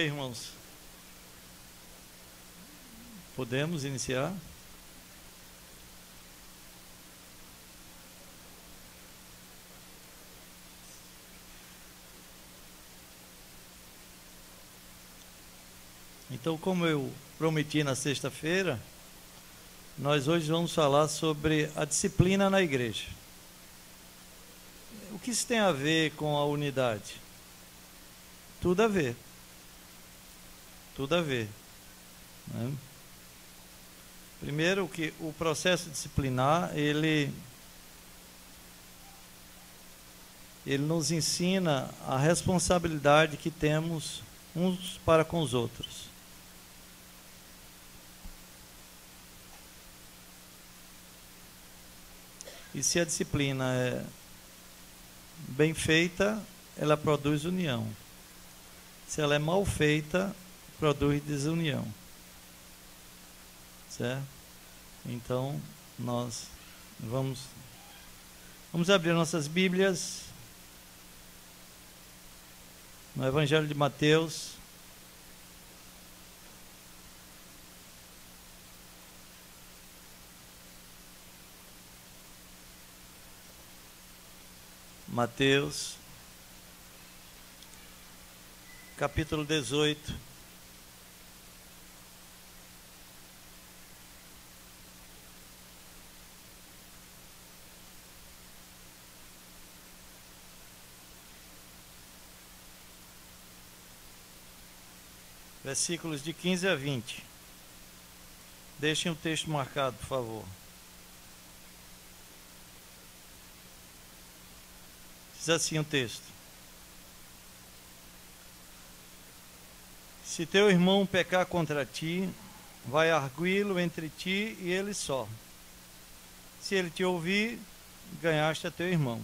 Irmãos, podemos iniciar? Então, como eu prometi na sexta-feira, nós hoje vamos falar sobre a disciplina na igreja. O que isso tem a ver com a unidade? Tudo a ver. Tudo a ver, né? Primeiro, que o processo disciplinar, ele nos ensina a responsabilidade que temos uns para com os outros. E se a disciplina é bem feita, ela produz união. Se ela é mal feita, produz desunião. Certo? Então, nós vamos abrir nossas Bíblias no Evangelho de Mateus. Mateus, capítulo 18. Versículos de 15 a 20. Deixem o texto marcado, por favor. Diz assim o texto: Se teu irmão pecar contra ti, vai arguí-lo entre ti e ele só. Se ele te ouvir, ganhaste a teu irmão.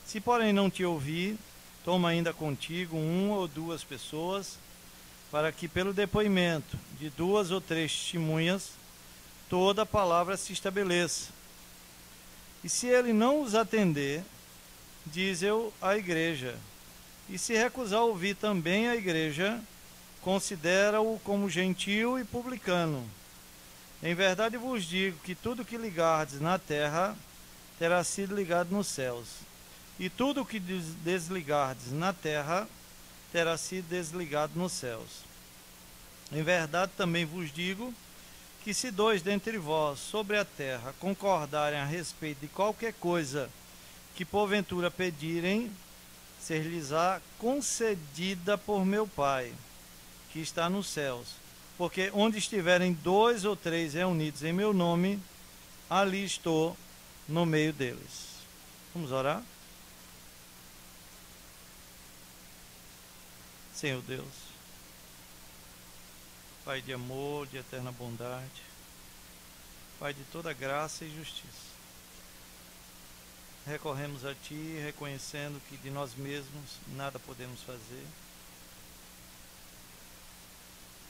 Se porém não te ouvir, toma ainda contigo uma ou duas pessoas, para que pelo depoimento de duas ou três testemunhas, toda a palavra se estabeleça. E se ele não os atender, diz eu à igreja. E se recusar ouvir também a igreja, considera-o como gentio e publicano. Em verdade vos digo que tudo que ligardes na terra terá sido ligado nos céus, e tudo que desligardes na terra terá sido desligado nos céus. Em verdade também vos digo que se dois dentre vós sobre a terra concordarem a respeito de qualquer coisa que porventura pedirem, ser-lhes-á concedida por meu Pai, que está nos céus. Porque onde estiverem dois ou três reunidos em meu nome, ali estou no meio deles. Vamos orar? Senhor Deus, Pai de amor, de eterna bondade, Pai de toda graça e justiça, recorremos a Ti, reconhecendo que de nós mesmos nada podemos fazer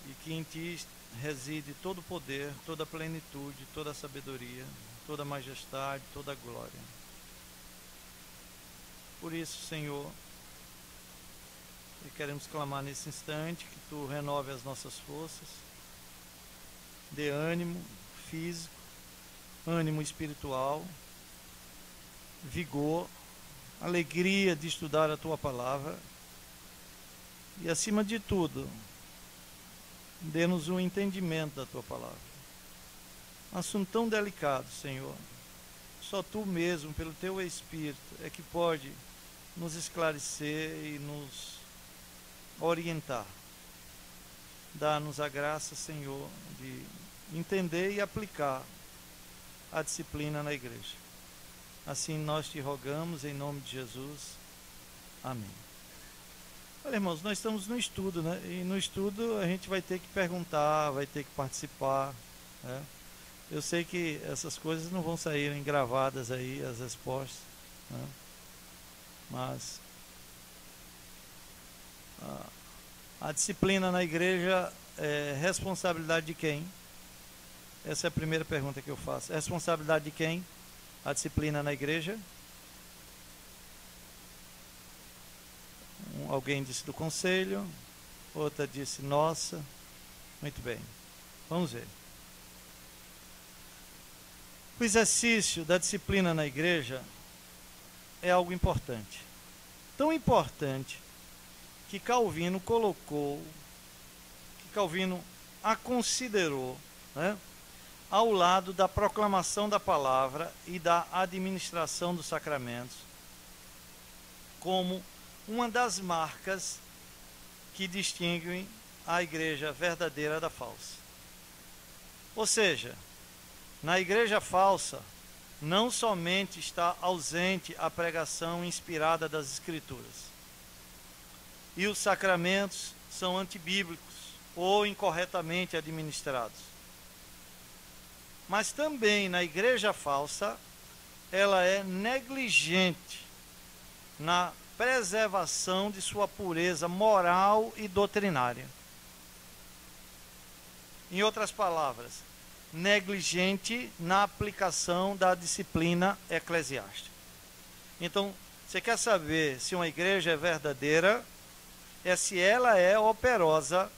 e que em Ti reside todo o poder, toda a plenitude, toda a sabedoria, toda a majestade, toda a glória. Por isso, Senhor, e queremos clamar nesse instante que Tu renove as nossas forças, dê ânimo físico, ânimo espiritual, vigor, alegria de estudar a Tua palavra e, acima de tudo, dê-nos um entendimento da Tua palavra. Um assunto tão delicado, Senhor. Só Tu mesmo, pelo Teu Espírito, é que pode nos esclarecer e nos orientar. Dá-nos a graça, Senhor, de entender e aplicar a disciplina na igreja. Assim nós Te rogamos em nome de Jesus. Amém. Olha, irmãos, nós estamos no estudo, né? E no estudo a gente vai ter que perguntar, vai ter que participar, né? Eu sei que essas coisas não vão saírem gravadas aí, as respostas, né? Mas a disciplina na igreja é responsabilidade de quem? Essa é a primeira pergunta que eu faço. É responsabilidade de quem? A disciplina na igreja? Alguém disse do conselho, outra disse nossa. Muito bem, vamos ver. O exercício da disciplina na igreja é algo importante. Tão importante que Calvino a considerou, né, ao lado da proclamação da palavra e da administração dos sacramentos, como uma das marcas que distinguem a igreja verdadeira da falsa. Ou seja, na igreja falsa, não somente está ausente a pregação inspirada das Escrituras, e os sacramentos são antibíblicos ou incorretamente administrados, mas também na igreja falsa, ela é negligente na preservação de sua pureza moral e doutrinária. Em outras palavras, negligente na aplicação da disciplina eclesiástica. Então, você quer saber se uma igreja é verdadeira? É se ela é operosa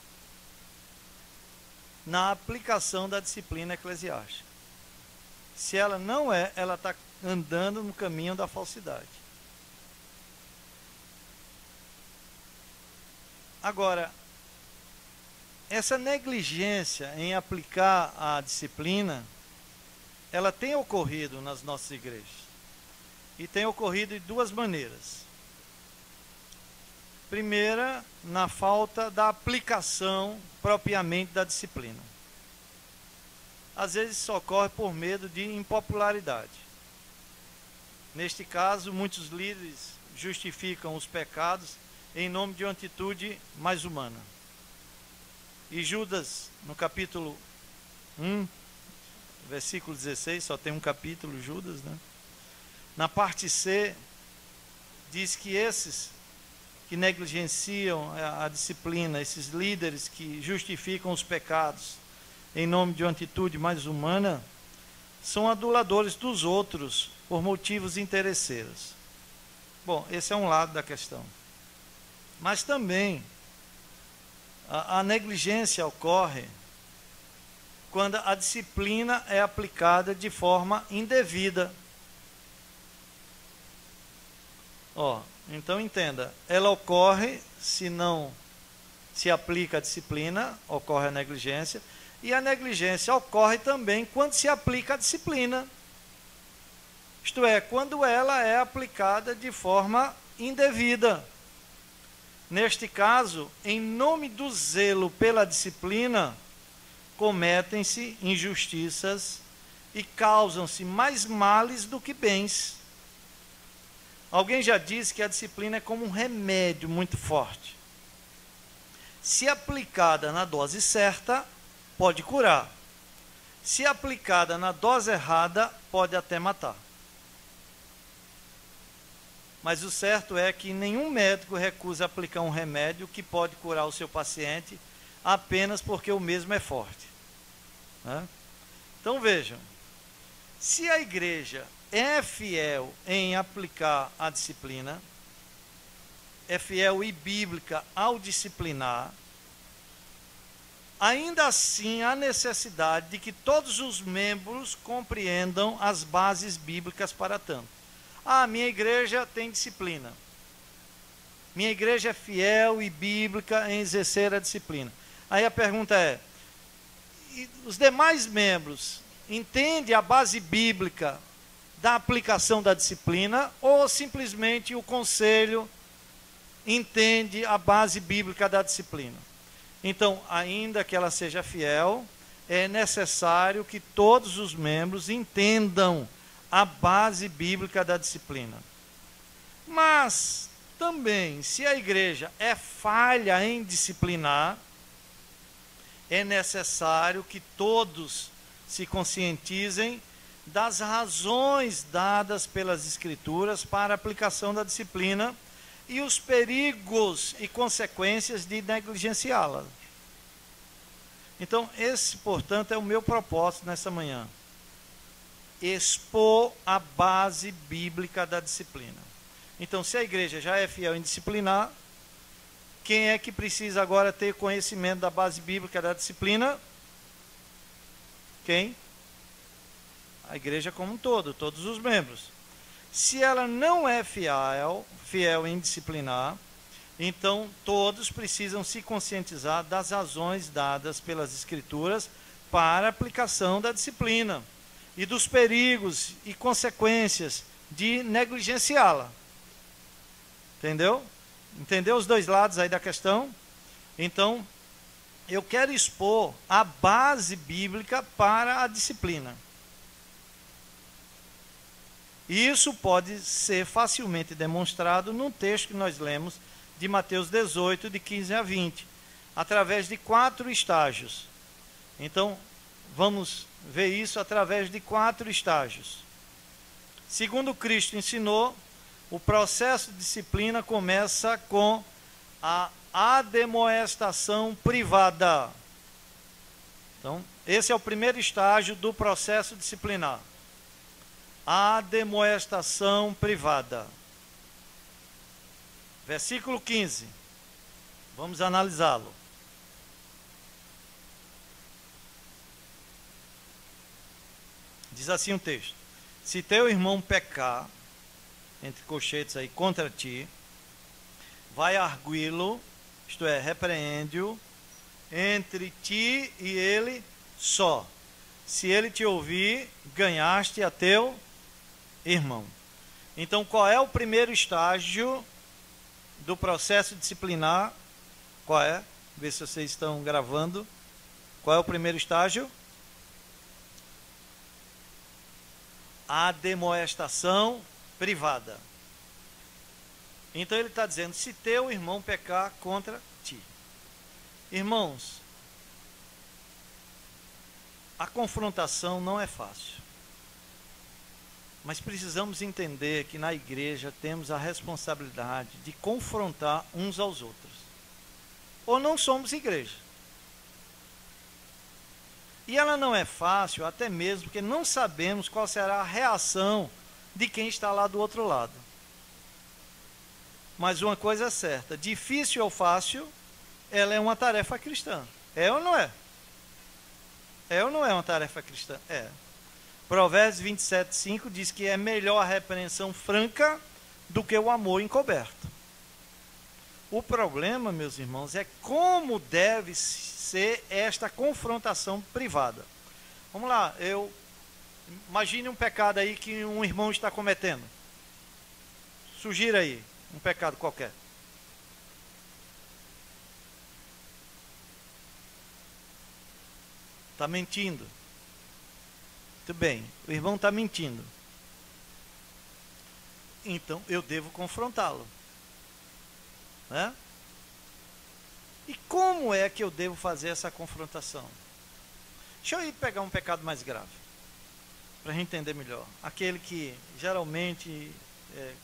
na aplicação da disciplina eclesiástica. Se ela não é, ela está andando no caminho da falsidade. Agora, essa negligência em aplicar a disciplina, ela tem ocorrido nas nossas igrejas. E tem ocorrido de duas maneiras. Primeira, na falta da aplicação propriamente da disciplina. Às vezes isso ocorre por medo de impopularidade. Neste caso, muitos líderes justificam os pecados em nome de uma atitude mais humana. E Judas, no capítulo 1, versículo 16, só tem um capítulo, Judas, né? Na parte C, diz que esses que negligenciam a disciplina, esses líderes que justificam os pecados em nome de uma atitude mais humana, são aduladores dos outros por motivos interesseiros. Bom, esse é um lado da questão. Mas também a negligência ocorre quando a disciplina é aplicada de forma indevida. Então entenda, ela ocorre se não se aplica a disciplina, ocorre a negligência, e a negligência ocorre também quando se aplica a disciplina. Isto é, quando ela é aplicada de forma indevida. Neste caso, em nome do zelo pela disciplina, cometem-se injustiças e causam-se mais males do que bens. Alguém já disse que a disciplina é como um remédio muito forte. Se aplicada na dose certa, pode curar. Se aplicada na dose errada, pode até matar. Mas o certo é que nenhum médico recusa aplicar um remédio que pode curar o seu paciente apenas porque o mesmo é forte. Né? Então vejam, se a igreja é fiel em aplicar a disciplina, é fiel e bíblica ao disciplinar, ainda assim há necessidade de que todos os membros compreendam as bases bíblicas para tanto. Minha igreja tem disciplina. Minha igreja é fiel e bíblica em exercer a disciplina. Aí a pergunta é, os demais membros entendem a base bíblica da aplicação da disciplina ou simplesmente o conselho entende a base bíblica da disciplina? Então, ainda que ela seja fiel, é necessário que todos os membros entendam a base bíblica da disciplina. Mas, também, se a igreja é falha em disciplinar, é necessário que todos se conscientizem das razões dadas pelas Escrituras para a aplicação da disciplina e os perigos e consequências de negligenciá-la. Então, esse, portanto, é o meu propósito nessa manhã. Expor a base bíblica da disciplina. Então, se a igreja já é fiel em disciplinar, quem é que precisa agora ter conhecimento da base bíblica da disciplina? Quem? A igreja como um todo, todos os membros. Se ela não é fiel em disciplinar, então todos precisam se conscientizar das razões dadas pelas Escrituras para a aplicação da disciplina e dos perigos e consequências de negligenciá-la. Entendeu? Entendeu os dois lados aí da questão? Então, eu quero expor a base bíblica para a disciplina. E isso pode ser facilmente demonstrado num texto que nós lemos de Mateus 18, de 15 a 20, através de 4 estágios. Então, vamos ver isso através de 4 estágios. Segundo Cristo ensinou, o processo de disciplina começa com a admoestação privada. Então, esse é o primeiro estágio do processo disciplinar. A admoestação privada. Versículo 15. Vamos analisá-lo. Diz assim o texto: se teu irmão pecar, entre colchetes aí, contra ti, vai arguí-lo, isto é, repreende-o, entre ti e ele só. Se ele te ouvir, ganhaste a teu irmão. Então, qual é o primeiro estágio do processo disciplinar? Qual é? Vê se vocês estão gravando. Qual é o primeiro estágio? A admoestação privada. Então ele está dizendo, se teu irmão pecar contra ti. Irmãos, a confrontação não é fácil. Mas precisamos entender que na igreja temos a responsabilidade de confrontar uns aos outros. Ou não somos igreja. E ela não é fácil, até mesmo porque não sabemos qual será a reação de quem está lá do outro lado. Mas uma coisa é certa, difícil ou fácil, ela é uma tarefa cristã. É ou não é? É ou não é uma tarefa cristã? É. Provérbios 27:5 diz que é melhor a repreensão franca do que o amor encoberto. O problema, meus irmãos, é como deve ser esta confrontação privada. Vamos lá, imagine um pecado aí que um irmão está cometendo. Sugira aí, um pecado qualquer. Está mentindo. Muito bem, o irmão está mentindo. Então, eu devo confrontá-lo. Né? E como é que eu devo fazer essa confrontação? Deixa eu ir pegar um pecado mais grave, para a gente entender melhor. Aquele que geralmente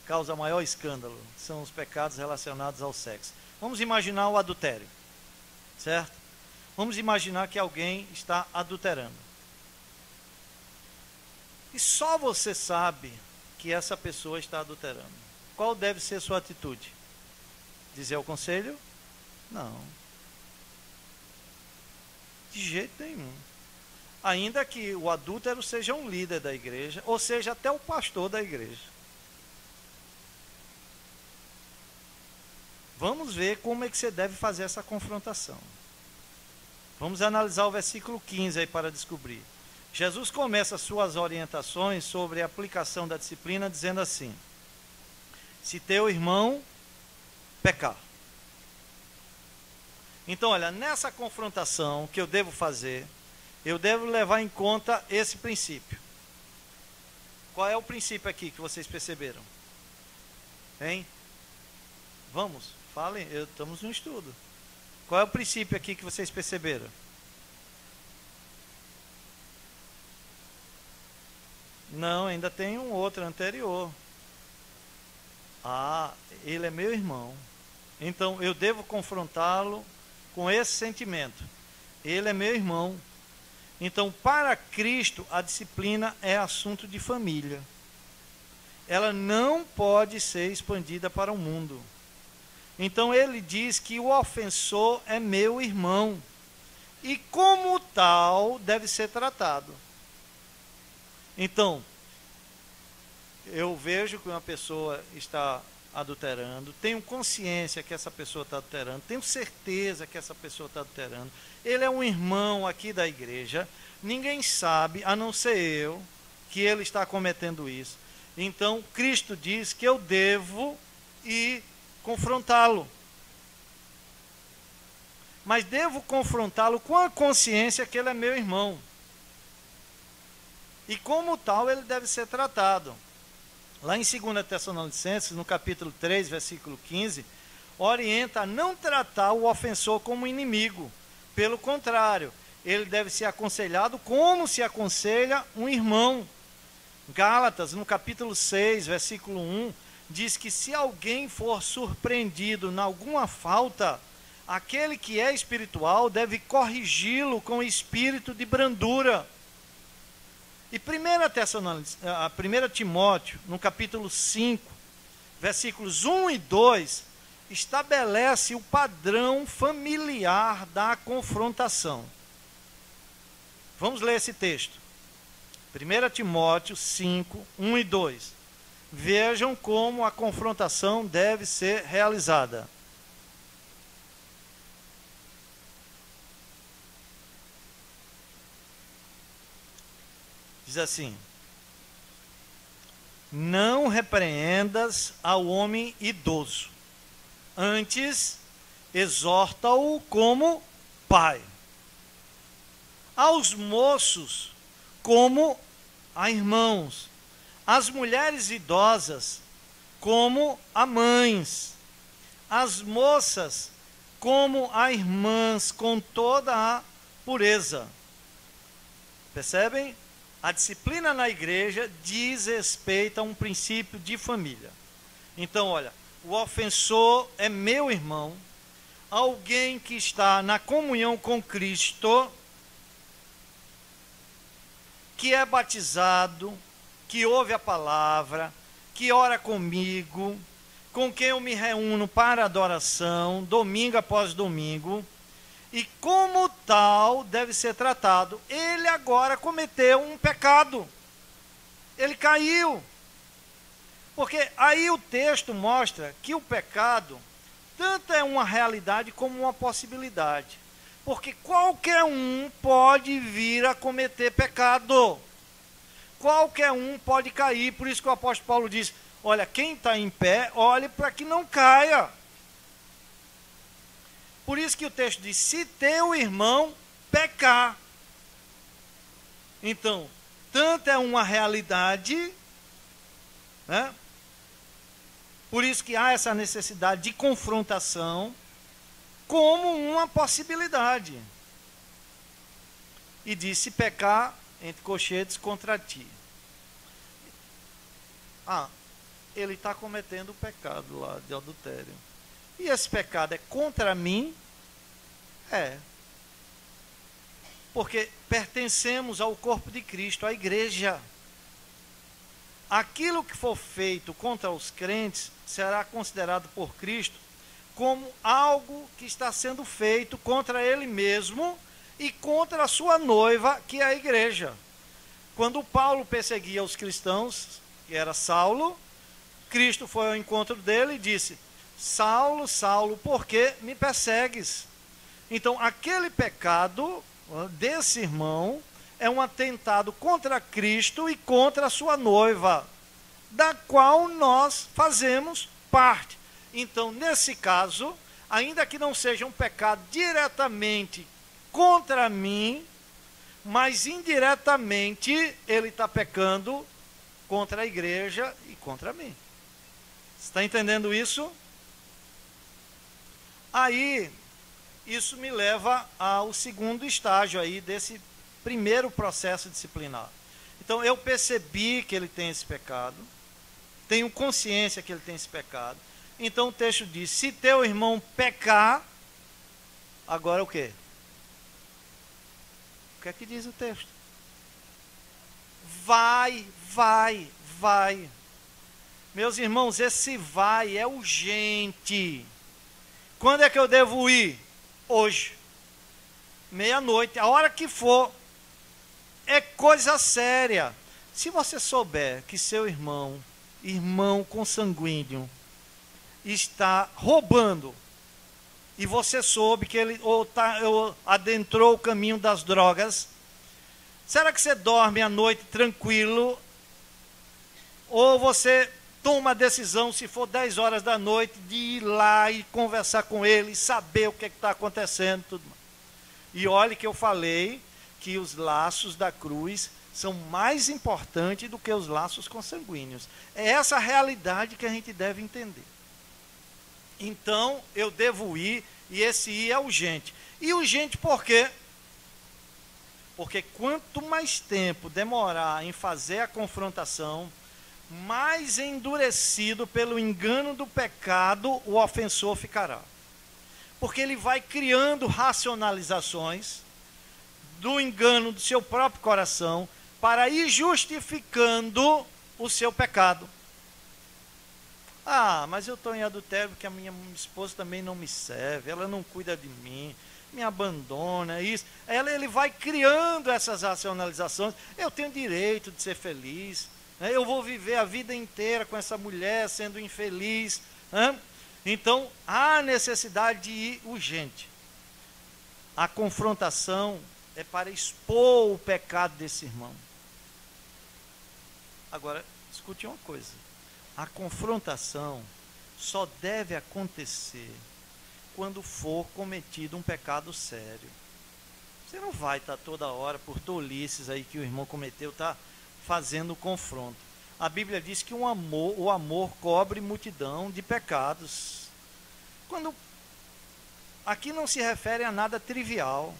causa maior escândalo, são os pecados relacionados ao sexo. Vamos imaginar o adultério, certo? Vamos imaginar que alguém está adulterando. E só você sabe que essa pessoa está adulterando. Qual deve ser sua atitude? Dizer o conselho? Não. De jeito nenhum. Ainda que o adúltero seja um líder da igreja, ou seja, até o pastor da igreja. Vamos ver como é que você deve fazer essa confrontação. Vamos analisar o versículo 15 aí para descobrir. Jesus começa suas orientações sobre a aplicação da disciplina dizendo assim: se teu irmão pecar. Então, olha, nessa confrontação que eu devo fazer, eu devo levar em conta esse princípio. Qual é o princípio aqui que vocês perceberam? Hein? Vamos, falem, estamos no estudo. Qual é o princípio aqui que vocês perceberam? Não, ainda tem um outro anterior. Ah, ele é meu irmão. Então eu devo confrontá-lo com esse sentimento. Ele é meu irmão. Então, para Cristo, a disciplina é assunto de família. Ela não pode ser expandida para o mundo. Então ele diz que o ofensor é meu irmão. E como tal deve ser tratado. Então, eu vejo que uma pessoa está adulterando, tenho consciência que essa pessoa está adulterando, tenho certeza que essa pessoa está adulterando. Ele é um irmão aqui da igreja, ninguém sabe, a não ser eu, que ele está cometendo isso. Então, Cristo diz que eu devo ir confrontá-lo. Mas devo confrontá-lo com a consciência que ele é meu irmão. E como tal, ele deve ser tratado. Lá em 2 Tessalonicenses, no capítulo 3, versículo 15, orienta a não tratar o ofensor como inimigo. Pelo contrário, ele deve ser aconselhado como se aconselha um irmão. Gálatas, no capítulo 6, versículo 1, diz que se alguém for surpreendido em alguma falta, aquele que é espiritual deve corrigi-lo com espírito de brandura. E 1 Timóteo, no capítulo 5, versículos 1 e 2, estabelece o padrão familiar da confrontação. Vamos ler esse texto. 1 Timóteo 5, 1 e 2. Vejam como a confrontação deve ser realizada. Diz assim: não repreendas ao homem idoso, antes exorta-o como pai, aos moços como a irmãos, às mulheres idosas como a mães, às moças como a irmãs, com toda a pureza. Percebem? A disciplina na igreja diz respeito a um princípio de família. Então, olha, o ofensor é meu irmão, alguém que está na comunhão com Cristo, que é batizado, que ouve a palavra, que ora comigo, com quem eu me reúno para adoração, domingo após domingo, e como tal deve ser tratado. Ele agora cometeu um pecado. Ele caiu. Porque aí o texto mostra que o pecado tanto é uma realidade como uma possibilidade. Porque qualquer um pode vir a cometer pecado. Qualquer um pode cair. Por isso que o apóstolo Paulo diz: olha, quem está em pé, olhe para que não caia. Por isso que o texto diz: se teu irmão pecar. Então, tanto é uma realidade, né? Por isso que há essa necessidade de confrontação, como uma possibilidade. E diz: se pecar entre colchetes contra ti. Ele está cometendo o pecado lá de adultério. E esse pecado é contra mim? É. Porque pertencemos ao corpo de Cristo, à igreja. Aquilo que for feito contra os crentes será considerado por Cristo como algo que está sendo feito contra ele mesmo e contra a sua noiva, que é a igreja. Quando Paulo perseguia os cristãos, que era Saulo, Cristo foi ao encontro dele e disse: Saulo, Saulo, por que me persegues? Então, aquele pecado desse irmão é um atentado contra Cristo e contra a sua noiva, da qual nós fazemos parte. Então, nesse caso, ainda que não seja um pecado diretamente contra mim, mas indiretamente ele está pecando contra a igreja e contra mim. Você está entendendo isso? Aí, isso me leva ao segundo estágio aí desse primeiro processo disciplinar. Então, eu percebi que ele tem esse pecado, tenho consciência que ele tem esse pecado. Então, o texto diz: se teu irmão pecar, agora o quê? O que é que diz o texto? Vai. Meus irmãos, esse vai é urgente. Quando é que eu devo ir? Hoje. Meia-noite, a hora que for. É coisa séria. Se você souber que seu irmão consanguíneo, está roubando, e você soube que ele ou adentrou o caminho das drogas, será que você dorme à noite tranquilo? Ou você toma a decisão, se for 10 horas da noite, de ir lá e conversar com ele, e saber o que está acontecendo? Tudo mais. E olhe que eu falei que os laços da cruz são mais importantes do que os laços consanguíneos. É essa a realidade que a gente deve entender. Então, eu devo ir, e esse ir é urgente. E urgente por quê? Porque quanto mais tempo demorar em fazer a confrontação, mais endurecido pelo engano do pecado o ofensor ficará. Porque ele vai criando racionalizações do engano do seu próprio coração para ir justificando o seu pecado. Ah, mas eu estou em adultério porque a minha esposa também não me serve, ela não cuida de mim, me abandona, isso. Ele vai criando essas racionalizações. Eu tenho direito de ser feliz, né? Eu vou viver a vida inteira com essa mulher sendo infeliz, né? Então, há necessidade de ir urgente. A confrontação é para expor o pecado desse irmão. Agora, escute uma coisa. A confrontação só deve acontecer quando for cometido um pecado sério. Você não vai estar toda hora, por tolices aí que o irmão cometeu, está fazendo o confronto. A Bíblia diz que o amor cobre multidão de pecados. Aqui não se refere a nada trivial.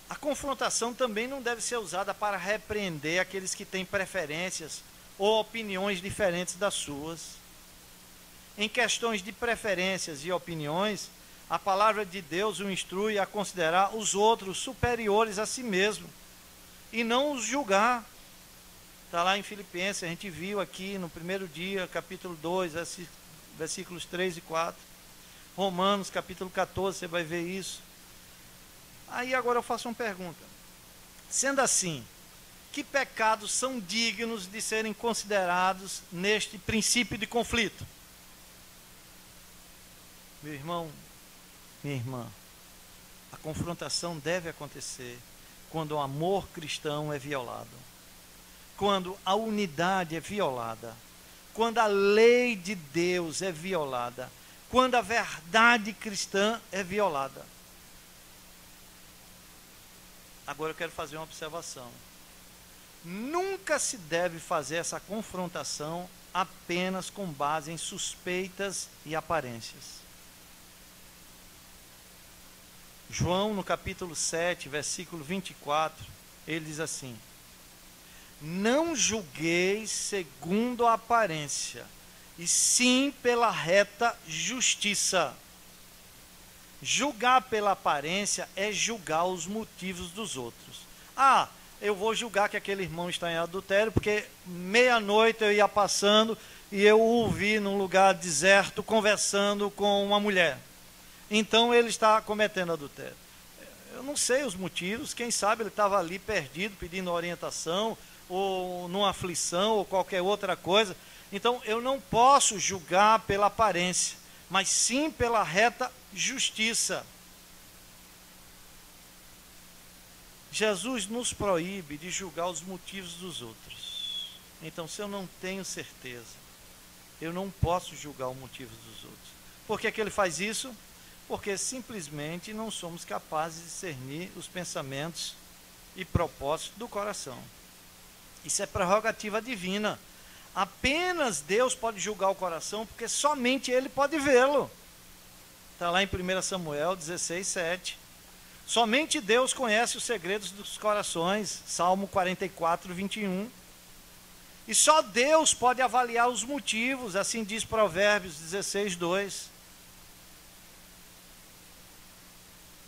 A confrontação também não deve ser usada para repreender aqueles que têm preferências ou opiniões diferentes das suas. Em questões de preferências e opiniões, a palavra de Deus o instrui a considerar os outros superiores a si mesmo e não os julgar. Está lá em Filipenses, a gente viu aqui no primeiro dia, capítulo 2, versículos 3 e 4. Romanos, capítulo 14, você vai ver isso. Aí agora eu faço uma pergunta. Sendo assim, que pecados são dignos de serem considerados neste princípio de conflito? Meu irmão, minha irmã, a confrontação deve acontecer quando o amor cristão é violado, quando a unidade é violada, quando a lei de Deus é violada, quando a verdade cristã é violada. Agora eu quero fazer uma observação. Nunca se deve fazer essa confrontação apenas com base em suspeitas e aparências. João, no capítulo 7, versículo 24, ele diz assim: não julgueis segundo a aparência, e sim pela reta justiça. Julgar pela aparência é julgar os motivos dos outros. Ah, eu vou julgar que aquele irmão está em adultério, porque meia-noite eu ia passando e eu o vi num lugar deserto conversando com uma mulher. Então ele está cometendo adultério. Eu não sei os motivos, quem sabe ele estava ali perdido, pedindo orientação, ou numa aflição, ou qualquer outra coisa. Então eu não posso julgar pela aparência, mas sim pela reta justiça. Jesus nos proíbe de julgar os motivos dos outros. Então, se eu não tenho certeza, eu não posso julgar o motivo dos outros. Por que que ele faz isso? Porque simplesmente não somos capazes de discernir os pensamentos e propósitos do coração. Isso é prerrogativa divina. Apenas Deus pode julgar o coração, porque somente Ele pode vê-lo. Está lá em 1 Samuel 16, 7. Somente Deus conhece os segredos dos corações. Salmo 44, 21. E só Deus pode avaliar os motivos, assim diz Provérbios 16, 2.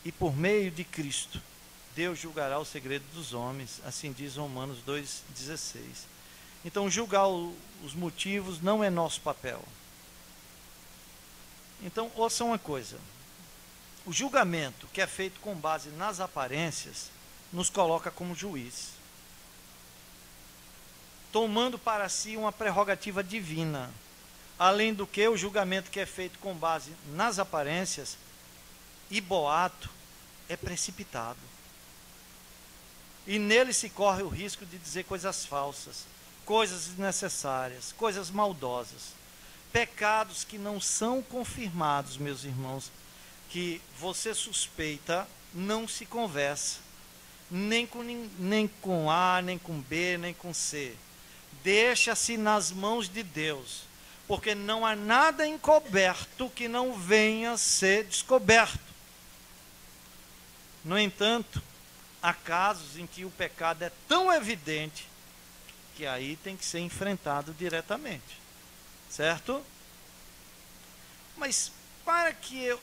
E por meio de Cristo, Deus julgará o segredo dos homens, assim diz Romanos 2, 16. Então, julgar os motivos não é nosso papel. Então, ouça uma coisa. O julgamento que é feito com base nas aparências nos coloca como juiz, tomando para si uma prerrogativa divina. Além do que, o julgamento que é feito com base nas aparências e boato é precipitado. E nele se corre o risco de dizer coisas falsas, coisas desnecessárias, coisas maldosas, pecados que não são confirmados, meus irmãos, que você suspeita, não se conversa, nem com A, nem com B, nem com C. Deixa-se nas mãos de Deus, porque não há nada encoberto que não venha a ser descoberto. No entanto, há casos em que o pecado é tão evidente que aí tem que ser enfrentado diretamente, certo? Mas para que eu...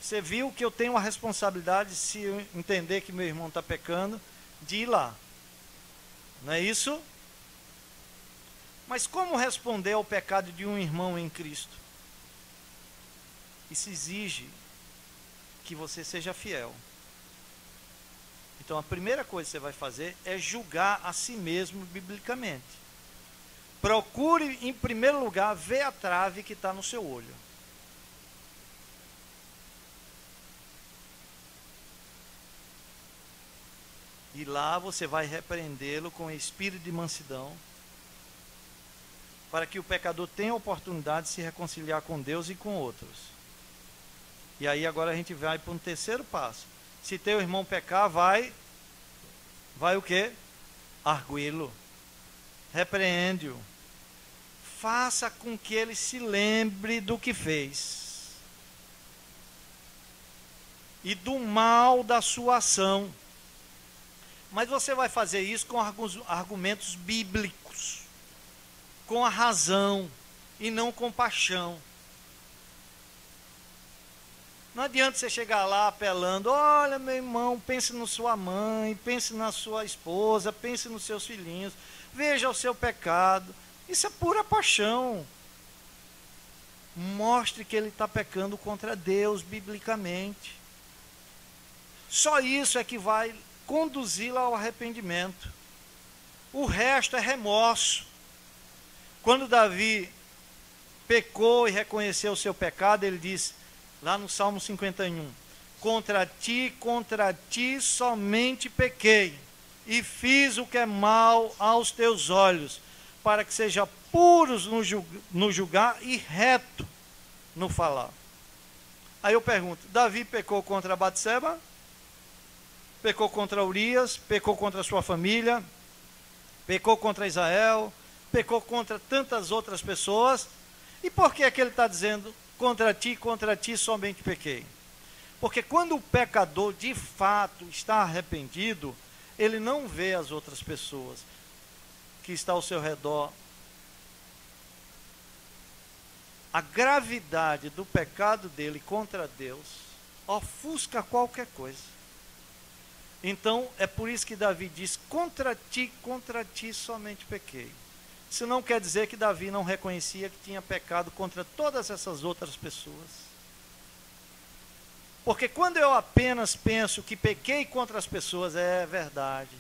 Você viu que eu tenho a responsabilidade, se eu entender que meu irmão está pecando, de ir lá. Não é isso? Mas como responder ao pecado de um irmão em Cristo? Isso exige que você seja fiel. Então a primeira coisa que você vai fazer é julgar a si mesmo biblicamente. Procure, em primeiro lugar, ver a trave que está no seu olho. E lá você vai repreendê-lo com espírito de mansidão, para que o pecador tenha a oportunidade de se reconciliar com Deus e com outros. E aí agora a gente vai para um terceiro passo. Se teu irmão pecar, vai o quê? Arguí-lo, repreende-o, faça com que ele se lembre do que fez e do mal da sua ação. Mas você vai fazer isso com argumentos bíblicos, com a razão e não com paixão. Não adianta você chegar lá apelando: olha, meu irmão, pense na sua mãe, pense na sua esposa, pense nos seus filhinhos, veja o seu pecado. Isso é pura paixão. Mostre que ele está pecando contra Deus biblicamente. Só isso é que vai conduzi-lo ao arrependimento. O resto é remorso. Quando Davi pecou e reconheceu o seu pecado, ele disse, lá no Salmo 51, contra ti somente pequei, e fiz o que é mal aos teus olhos, para que seja puros no julgar e reto no falar. Aí eu pergunto, Davi pecou contra Batseba? Pecou contra Urias? Pecou contra a sua família? Pecou contra Israel? Pecou contra tantas outras pessoas? E por que é que ele está dizendo, contra ti somente pequei? Porque quando o pecador de fato está arrependido, ele não vê as outras pessoas que estão ao seu redor. A gravidade do pecado dele contra Deus ofusca qualquer coisa. Então, é por isso que Davi diz, contra ti somente pequei. Isso não quer dizer que Davi não reconhecia que tinha pecado contra todas essas outras pessoas. Porque quando eu apenas penso que pequei contra as pessoas, é verdade,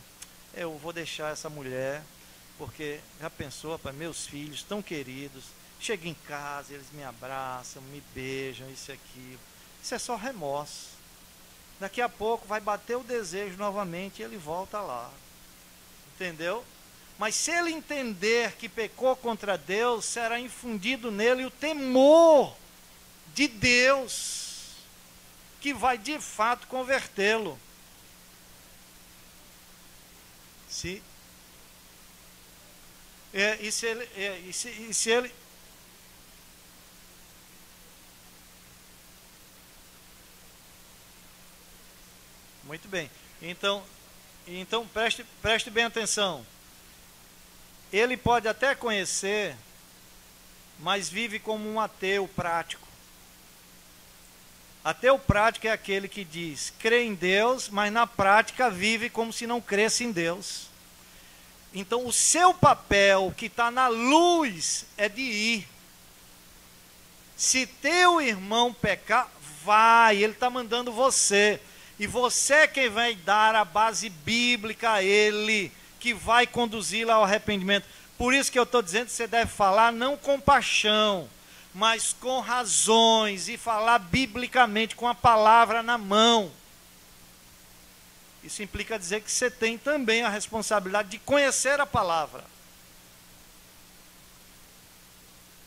eu vou deixar essa mulher, porque já pensou, para meus filhos tão queridos, chego em casa, eles me abraçam, me beijam, isso e aquilo. Isso é só remorso. Daqui a pouco vai bater o desejo novamente e ele volta lá. Entendeu? Mas se ele entender que pecou contra Deus, será infundido nele o temor de Deus, que vai de fato convertê-lo. Se ele muito bem. Então preste bem atenção. Ele pode até conhecer, mas vive como um ateu prático. Ateu prático é aquele que diz, crê em Deus, mas na prática vive como se não cresce em Deus. Então o seu papel, que está na luz, é de ir. Se teu irmão pecar, vai, ele está mandando você. E você é quem vai dar a base bíblica a ele, que vai conduzi-lo ao arrependimento. Por isso que eu estou dizendo que você deve falar não com paixão, mas com razões, e falar biblicamente, com a palavra na mão. Isso implica dizer que você tem também a responsabilidade de conhecer a palavra.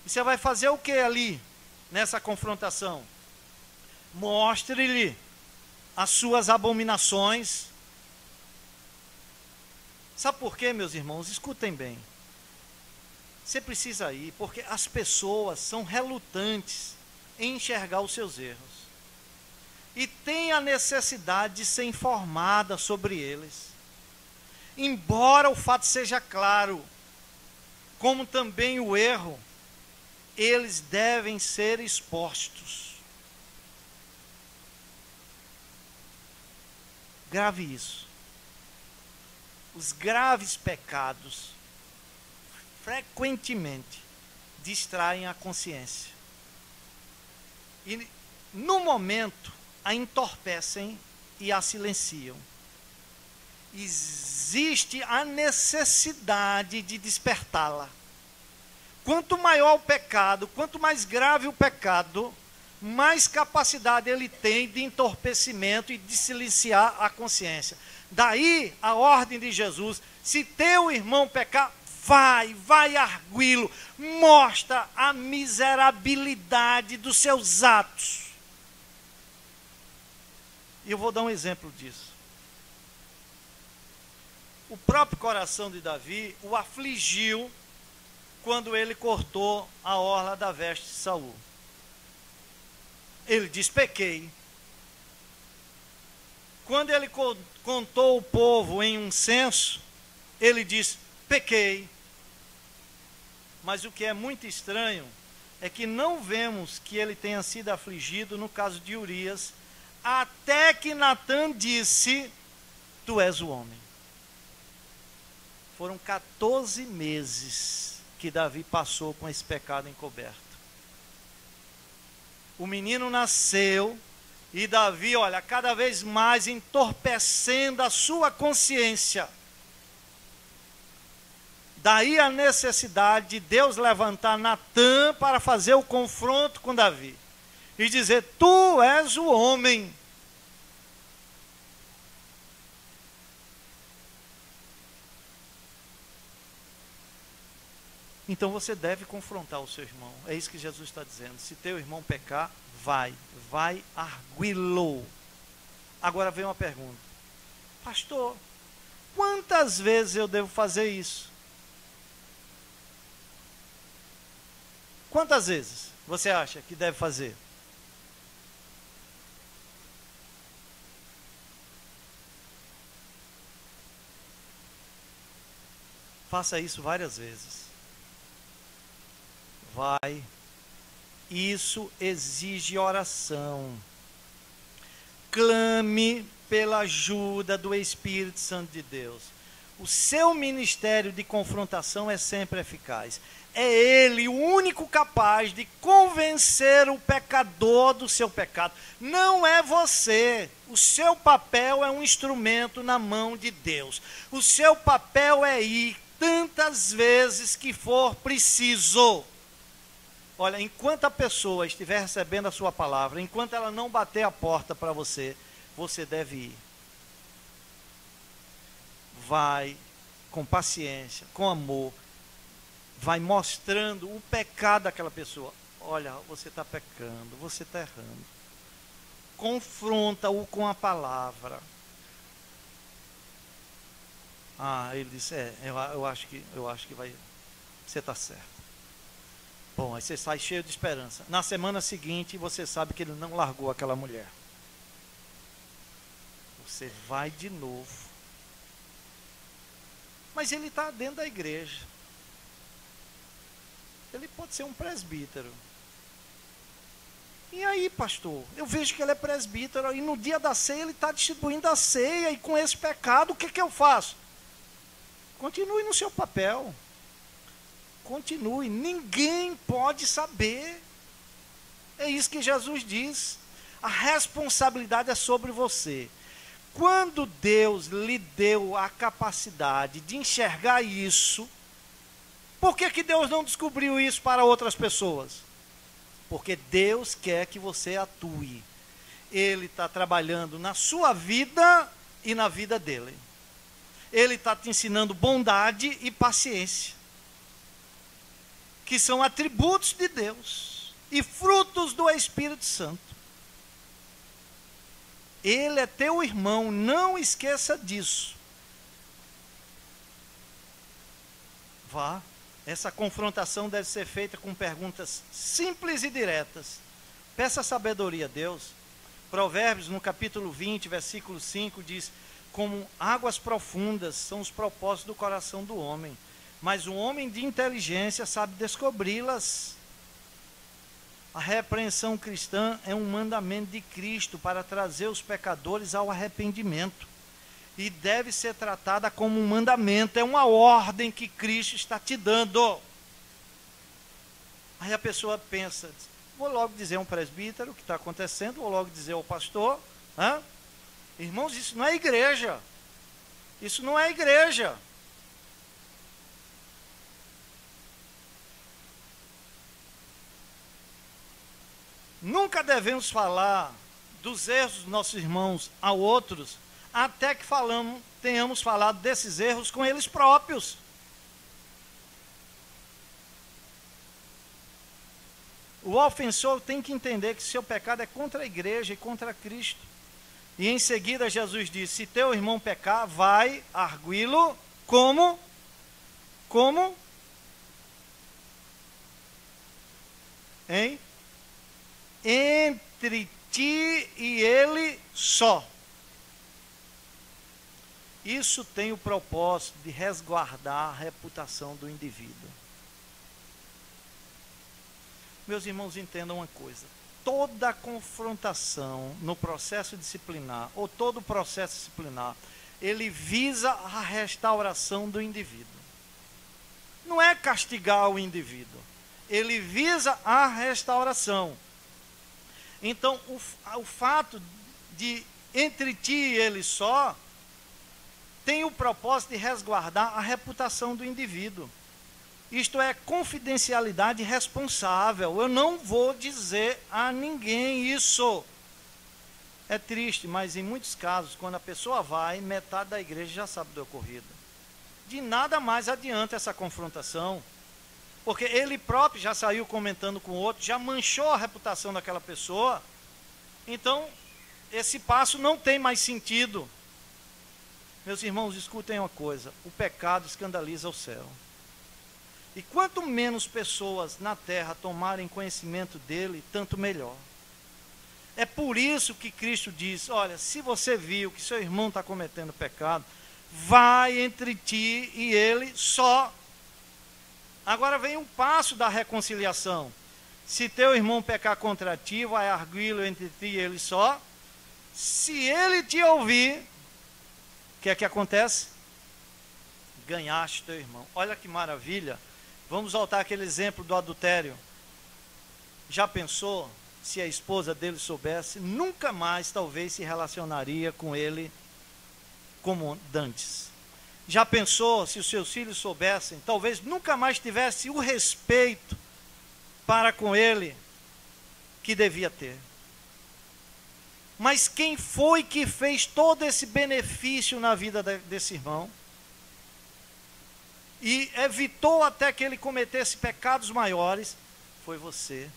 E você vai fazer o que ali, nessa confrontação? Mostre-lhe as suas abominações. Sabe por quê, meus irmãos? Escutem bem. Você precisa ir, porque as pessoas são relutantes em enxergar os seus erros. E têm a necessidade de ser informada sobre eles. Embora o fato seja claro, como também o erro, eles devem ser expostos. Grave isso. Os graves pecados frequentemente distraem a consciência. E no momento a entorpecem e a silenciam. Existe a necessidade de despertá-la. Quanto maior o pecado, quanto mais grave o pecado, mais capacidade ele tem de entorpecimento e de silenciar a consciência. Daí a ordem de Jesus: se teu irmão pecar, vai arguí-lo, mostra a miserabilidade dos seus atos. E eu vou dar um exemplo disso. O próprio coração de Davi o afligiu quando ele cortou a orla da veste de Saul. Ele diz: pequei. Quando ele contou o povo em um censo, ele diz: pequei. Mas o que é muito estranho é que não vemos que ele tenha sido afligido no caso de Urias, até que Natã disse: tu és o homem. Foram 14 meses que Davi passou com esse pecado encoberto. O menino nasceu e Davi, olha, cada vez mais entorpecendo a sua consciência. Daí a necessidade de Deus levantar Natã para fazer o confronto com Davi e dizer: tu és o homem. Então você deve confrontar o seu irmão. É isso que Jesus está dizendo. Se teu irmão pecar, vai arguí-lo. Agora vem uma pergunta: pastor, quantas vezes eu devo fazer isso? Quantas vezes você acha que deve fazer? Faça isso várias vezes. Vai. Isso exige oração. Clame pela ajuda do Espírito Santo de Deus. O seu ministério de confrontação é sempre eficaz. É ele o único capaz de convencer o pecador do seu pecado. Não é você. O seu papel é um instrumento na mão de Deus. O seu papel é ir tantas vezes que for preciso. Olha, enquanto a pessoa estiver recebendo a sua palavra, enquanto ela não bater a porta para você, você deve ir. Vai com paciência, com amor, vai mostrando o pecado daquela pessoa. Olha, você está pecando, você está errando. Confronta-o com a palavra. Ele disse: eu acho que vai, você está certo. Bom, aí você sai cheio de esperança. Na semana seguinte, você sabe que ele não largou aquela mulher. Você vai de novo. Mas ele está dentro da igreja. Ele pode ser um presbítero. E aí, pastor? Eu vejo que ele é presbítero e no dia da ceia ele está distribuindo a ceia, e com esse pecado, o que eu faço? Continue no seu papel. Continue. Ninguém pode saber. É isso que Jesus diz. A responsabilidade é sobre você. Quando Deus lhe deu a capacidade de enxergar isso, por que Deus não descobriu isso para outras pessoas? Porque Deus quer que você atue. Ele está trabalhando na sua vida e na vida dele. Ele está te ensinando bondade e paciência, que são atributos de Deus e frutos do Espírito Santo. Ele é teu irmão, não esqueça disso. Vá. Essa confrontação deve ser feita com perguntas simples e diretas. Peça sabedoria a Deus. Provérbios, no capítulo 20, versículo 5, diz: como águas profundas são os propósitos do coração do homem, mas o homem de inteligência sabe descobri-las. A repreensão cristã é um mandamento de Cristo para trazer os pecadores ao arrependimento. E deve ser tratada como um mandamento, é uma ordem que Cristo está te dando. Aí a pessoa pensa, vou logo dizer a um presbítero o que está acontecendo, vou logo dizer ao pastor. Irmãos, isso não é igreja. Isso não é igreja. Nunca devemos falar dos erros dos nossos irmãos a outros, até que tenhamos falado desses erros com eles próprios. O ofensor tem que entender que seu pecado é contra a igreja e contra Cristo. E em seguida Jesus diz: se teu irmão pecar, vai arguí-lo como? Entre ti e ele só. Isso tem o propósito de resguardar a reputação do indivíduo. Meus irmãos, entendam uma coisa. Toda confrontação no processo disciplinar, ou todo processo disciplinar, ele visa a restauração do indivíduo. Não é castigar o indivíduo. Ele visa a restauração. Então, o fato de entre ti e ele só, tem o propósito de resguardar a reputação do indivíduo. Isto é confidencialidade responsável. Eu não vou dizer a ninguém isso. É triste, mas em muitos casos, quando a pessoa vai, metade da igreja já sabe do ocorrido. De nada mais adianta essa confrontação, porque ele próprio já saiu comentando com o outro, já manchou a reputação daquela pessoa. Então, esse passo não tem mais sentido. Meus irmãos, escutem uma coisa: o pecado escandaliza o céu. E quanto menos pessoas na terra tomarem conhecimento dele, tanto melhor. É por isso que Cristo diz: olha, se você viu que seu irmão está cometendo pecado, vai entre ti e ele só. Agora vem um passo da reconciliação. Se teu irmão pecar contra ti, vai arguí-lo entre ti e ele só. Se ele te ouvir, o que é que acontece? Ganhaste teu irmão. Olha que maravilha. Vamos voltar àquele exemplo do adultério. Já pensou se a esposa dele soubesse? Nunca mais talvez se relacionaria com ele como dantes. Já pensou se os seus filhos soubessem? Talvez nunca mais tivesse o respeito para com ele que devia ter. Mas quem foi que fez todo esse benefício na vida desse irmão? E evitou até que ele cometesse pecados maiores? Foi você.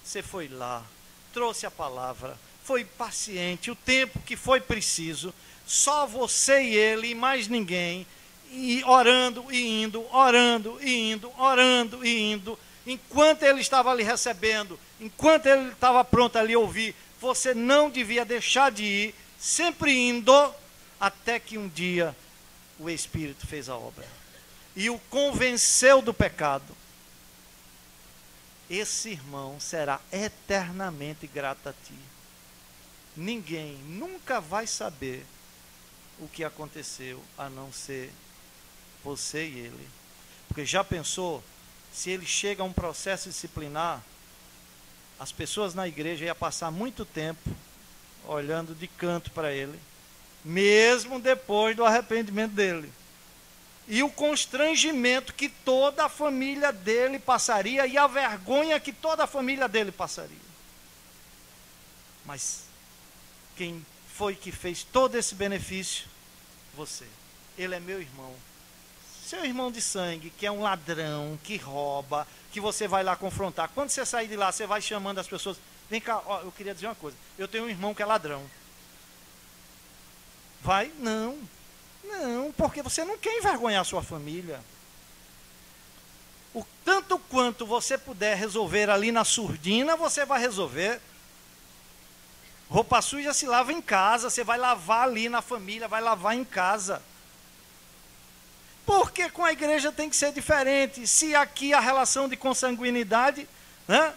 Você foi lá, trouxe a palavra, foi paciente, o tempo que foi preciso, só você e ele e mais ninguém, e orando e indo, orando e indo, orando e indo, enquanto ele estava ali recebendo, enquanto ele estava pronto ali a ouvir. Você não devia deixar de ir, sempre indo, até que um dia o Espírito fez a obra e o convenceu do pecado. Esse irmão será eternamente grato a ti. Ninguém nunca vai saber o que aconteceu, a não ser você e ele. Porque já pensou, se ele chega a um processo disciplinar, as pessoas na igreja iam passar muito tempo olhando de canto para ele, mesmo depois do arrependimento dele. E o constrangimento que toda a família dele passaria e a vergonha que toda a família dele passaria. Mas quem foi que fez todo esse benefício? Você. Ele é meu irmão. Seu irmão de sangue, que é um ladrão, que rouba, que você vai lá confrontar. Quando você sair de lá, você vai chamando as pessoas. Vem cá, ó, eu queria dizer uma coisa. Eu tenho um irmão que é ladrão. Vai? Não. Não, porque você não quer envergonhar a sua família. O tanto quanto você puder resolver ali na surdina, você vai resolver. Roupa suja se lava em casa, você vai lavar ali na família, vai lavar em casa. Porque com a igreja tem que ser diferente. Se aqui a relação de consanguinidade, né,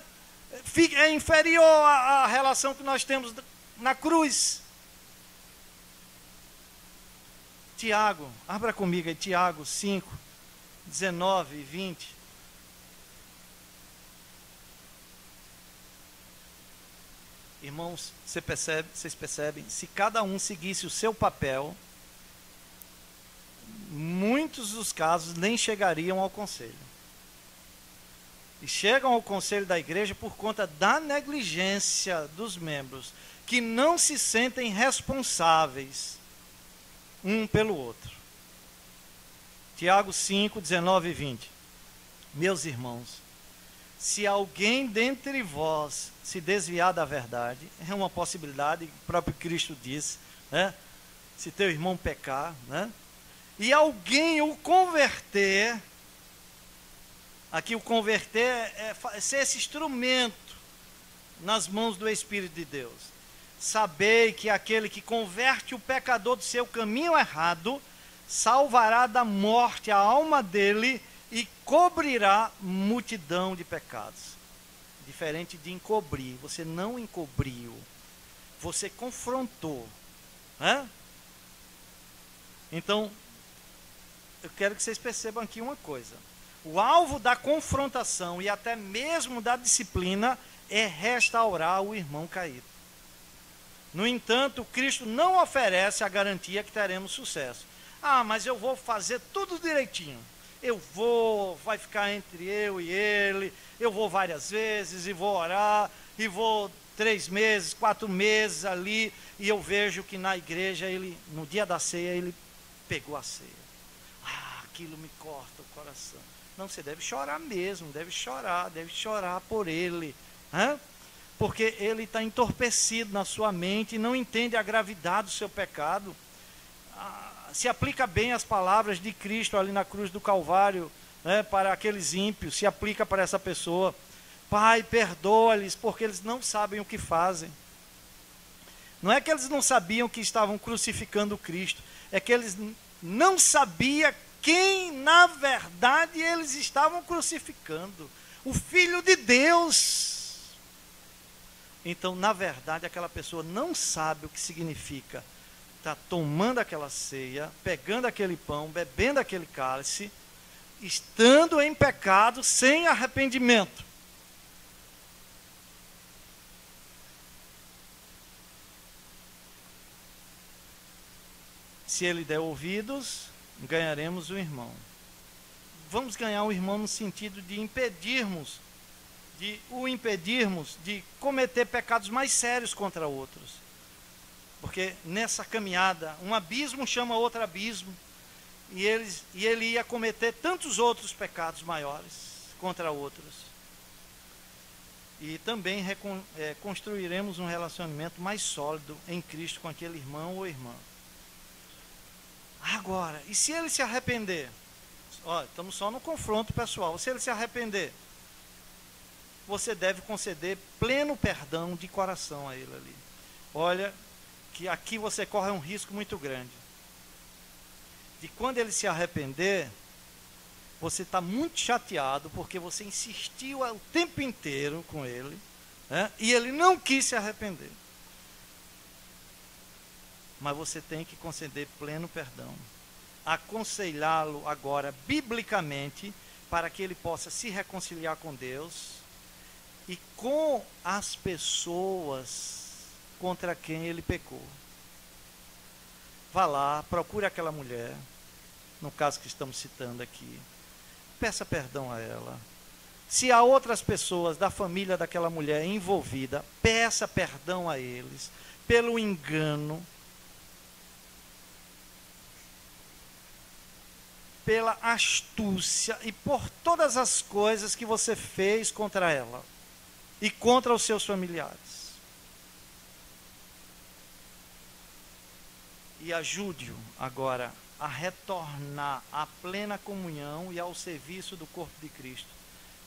é inferior à relação que nós temos na cruz. Tiago, abra comigo aí, Tiago 5, 19 e 20. Irmãos, vocês percebem? Se cada um seguisse o seu papel, muitos dos casos nem chegariam ao conselho. E chegam ao conselho da igreja por conta da negligência dos membros, que não se sentem responsáveis um pelo outro. Tiago 5, 19 e 20. Meus irmãos, se alguém dentre vós se desviar da verdade, é uma possibilidade, o próprio Cristo disse, né? Se teu irmão pecar, né? E alguém o converter, aqui o converter é ser esse instrumento nas mãos do Espírito de Deus. Sabei que aquele que converte o pecador do seu caminho errado, salvará da morte a alma dele e cobrirá multidão de pecados. Diferente de encobrir, você não encobriu, você confrontou. Né? Então, eu quero que vocês percebam aqui uma coisa. O alvo da confrontação e até mesmo da disciplina é restaurar o irmão caído. No entanto, Cristo não oferece a garantia que teremos sucesso. Ah, mas eu vou fazer tudo direitinho. Vai ficar entre eu e ele, eu vou várias vezes e vou orar, e vou 3 meses, 4 meses ali, e eu vejo que na igreja, no dia da ceia, ele pegou a ceia. Ah, aquilo me corta o coração. Não, você deve chorar mesmo, deve chorar por ele. Hã? Porque ele está entorpecido na sua mente e não entende a gravidade do seu pecado. Se aplica bem as palavras de Cristo ali na cruz do Calvário, né, para aqueles ímpios, se aplica para essa pessoa. Pai, perdoa-lhes, porque eles não sabem o que fazem. Não é que eles não sabiam que estavam crucificando Cristo, é que eles não sabiam quem, na verdade, eles estavam crucificando. O Filho de Deus. Então, na verdade, aquela pessoa não sabe o que significa estar tomando aquela ceia, pegando aquele pão, bebendo aquele cálice, estando em pecado, sem arrependimento. Se ele der ouvidos, ganharemos o irmão. Vamos ganhar o irmão no sentido de o impedirmos de cometer pecados mais sérios contra outros. Porque nessa caminhada, um abismo chama outro abismo, e ele ia cometer tantos outros pecados maiores contra outros. E também construiremos um relacionamento mais sólido em Cristo com aquele irmão ou irmã. Agora, e se ele se arrepender? Estamos só no confronto pessoal. Se ele se arrepender, você deve conceder pleno perdão de coração a ele ali. Olha, que aqui você corre um risco muito grande. De quando ele se arrepender, você está muito chateado, porque você insistiu o tempo inteiro com ele, né, e ele não quis se arrepender. Mas você tem que conceder pleno perdão. Aconselhá-lo agora, biblicamente, para que ele possa se reconciliar com Deus e com as pessoas contra quem ele pecou. Vá lá, procure aquela mulher, no caso que estamos citando aqui, peça perdão a ela. Se há outras pessoas da família daquela mulher envolvida, peça perdão a eles pelo engano, pela astúcia e por todas as coisas que você fez contra ela e contra os seus familiares. E ajude-o agora a retornar à plena comunhão e ao serviço do corpo de Cristo,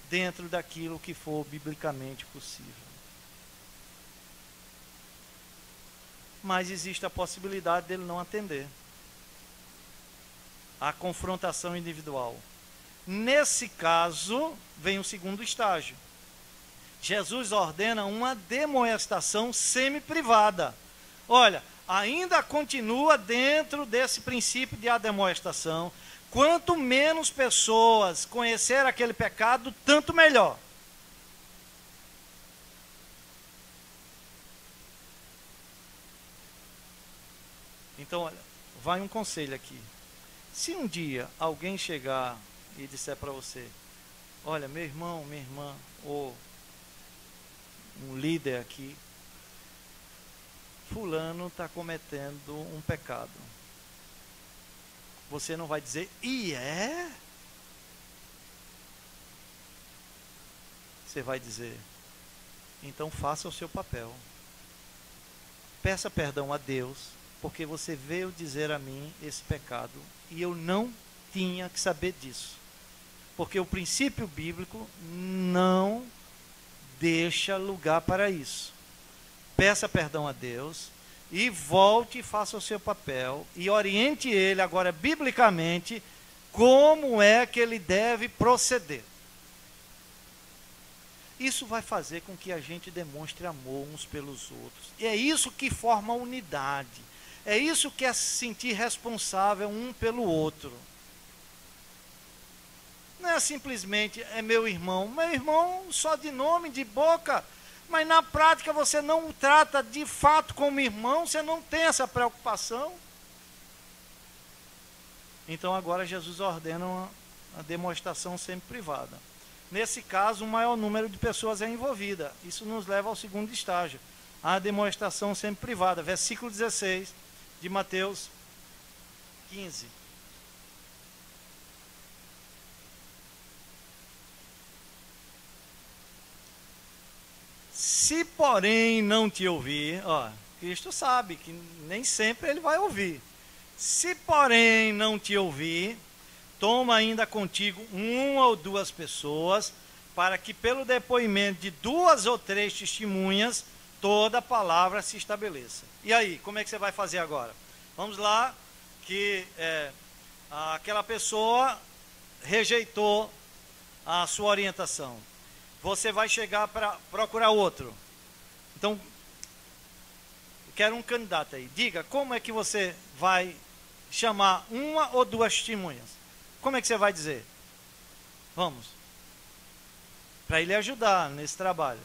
dentro daquilo que for biblicamente possível. Mas existe a possibilidade dele não atender a confrontação individual. Nesse caso, vem o segundo estágio. Jesus ordena uma demoestação semi-privada. Olha, ainda continua dentro desse princípio de ademoestação. Quanto menos pessoas conhecer aquele pecado, tanto melhor. Então, olha, vai um conselho aqui. Se um dia alguém chegar e disser para você, olha, meu irmão, minha irmã, ou um líder aqui, fulano está cometendo um pecado. Você não vai dizer, e é? Você vai dizer, então faça o seu papel. Peça perdão a Deus, porque você veio dizer a mim esse pecado, e eu não tinha que saber disso. Porque o princípio bíblico não deixa lugar para isso. Peça perdão a Deus e volte e faça o seu papel e oriente ele agora biblicamente como é que ele deve proceder. Isso vai fazer com que a gente demonstre amor uns pelos outros. E é isso que forma a unidade. É isso que é se sentir responsável um pelo outro. Não é simplesmente, é meu irmão só de nome, de boca, mas na prática você não o trata de fato como irmão, você não tem essa preocupação. Então agora Jesus ordena uma demonstração sempre privada. Nesse caso, o maior número de pessoas é envolvida. Isso nos leva ao segundo estágio, a demonstração sempre privada. Versículo 16 de Mateus 15. Se porém não te ouvir, ó, Cristo sabe que nem sempre ele vai ouvir. Se porém não te ouvir, toma ainda contigo uma ou duas pessoas, para que pelo depoimento de 2 ou 3 testemunhas, toda a palavra se estabeleça. E aí, como é que você vai fazer agora? Vamos lá, que aquela pessoa rejeitou a sua orientação. Você vai chegar para procurar outro. Então, eu quero um candidato aí. Diga, como é que você vai chamar uma ou 2 testemunhas? Como é que você vai dizer? Vamos. Para ele ajudar nesse trabalho.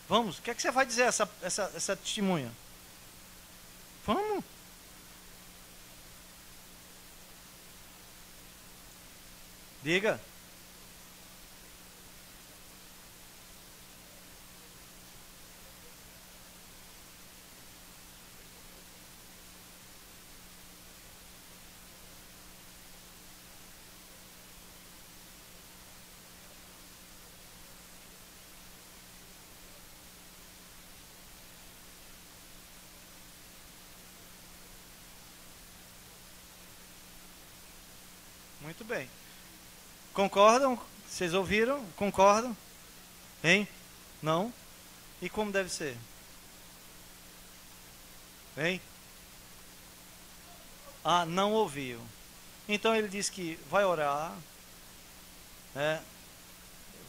Vamos. O que é que você vai dizer essa testemunha? Vamos. Diga. Muito bem. Concordam? Vocês ouviram? Concordam? Hein? Não? E como deve ser? Hein? Ah, não ouviu. Então ele diz que vai orar,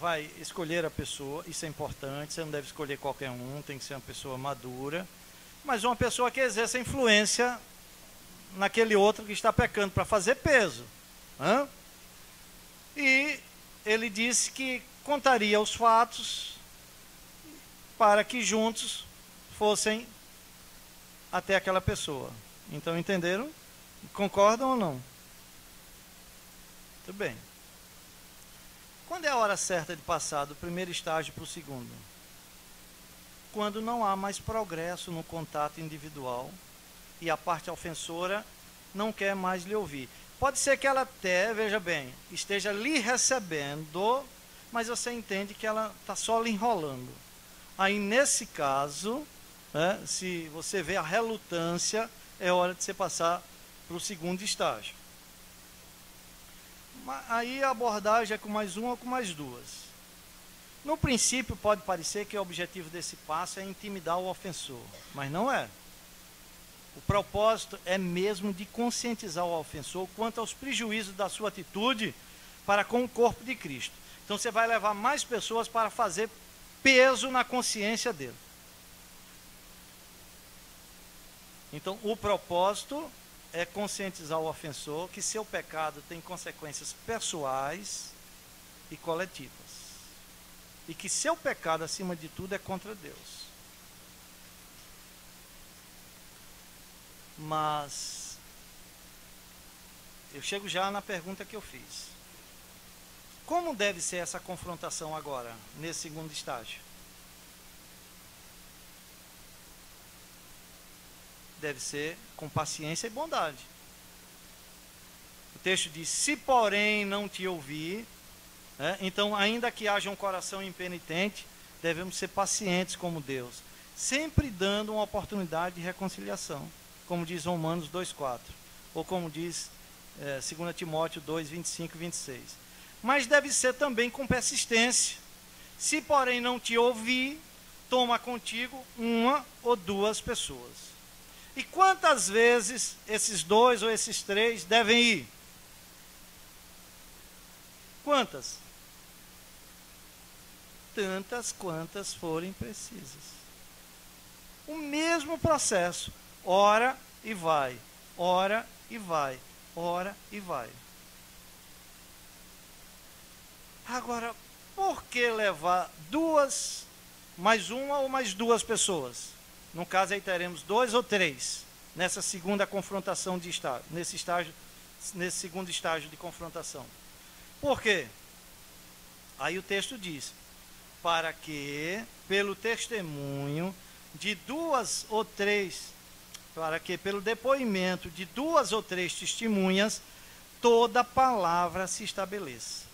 vai escolher a pessoa, isso é importante, você não deve escolher qualquer um, tem que ser uma pessoa madura, mas uma pessoa que exerça influência naquele outro que está pecando, para fazer peso. E ele disse que contaria os fatos para que juntos fossem até aquela pessoa. Então, entenderam? Concordam ou não? Muito bem. Quando é a hora certa de passar do primeiro estágio para o segundo? Quando não há mais progresso no contato individual e a parte ofensora não quer mais lhe ouvir. Pode ser que ela até, veja bem, esteja lhe recebendo, mas você entende que ela está só lhe enrolando. Aí, nesse caso, se você vê a relutância, é hora de você passar para o segundo estágio. Aí a abordagem é com mais uma ou com mais duas. No princípio, pode parecer que o objetivo desse passo é intimidar o ofensor, mas não é. O propósito é mesmo de conscientizar o ofensor quanto aos prejuízos da sua atitude para com o corpo de Cristo. Então você vai levar mais pessoas para fazer peso na consciência dele. Então o propósito é conscientizar o ofensor que seu pecado tem consequências pessoais e coletivas. E que seu pecado, acima de tudo, é contra Deus. Mas eu chego já na pergunta que eu fiz. Como deve ser essa confrontação agora, nesse segundo estágio? Deve ser com paciência e bondade. O texto diz, se porém não te ouvir, então ainda que haja um coração impenitente, devemos ser pacientes como Deus, sempre dando uma oportunidade de reconciliação, como diz Romanos 2,4, ou como diz 2 Timóteo 2, 25 e 26. Mas deve ser também com persistência. Se porém não te ouvir, toma contigo uma ou duas pessoas. E quantas vezes esses dois ou esses três devem ir? Quantas? Tantas quantas forem precisas. O mesmo processo. Ora e vai. Ora e vai. Ora e vai. Agora, por que levar duas, mais uma ou mais duas pessoas? No caso aí teremos dois ou três nessa segunda confrontação de estágio, nesse segundo estágio de confrontação. Por quê? Aí o texto diz, para que pelo testemunho de duas ou três, para que pelo depoimento de duas ou três testemunhas, toda palavra se estabeleça.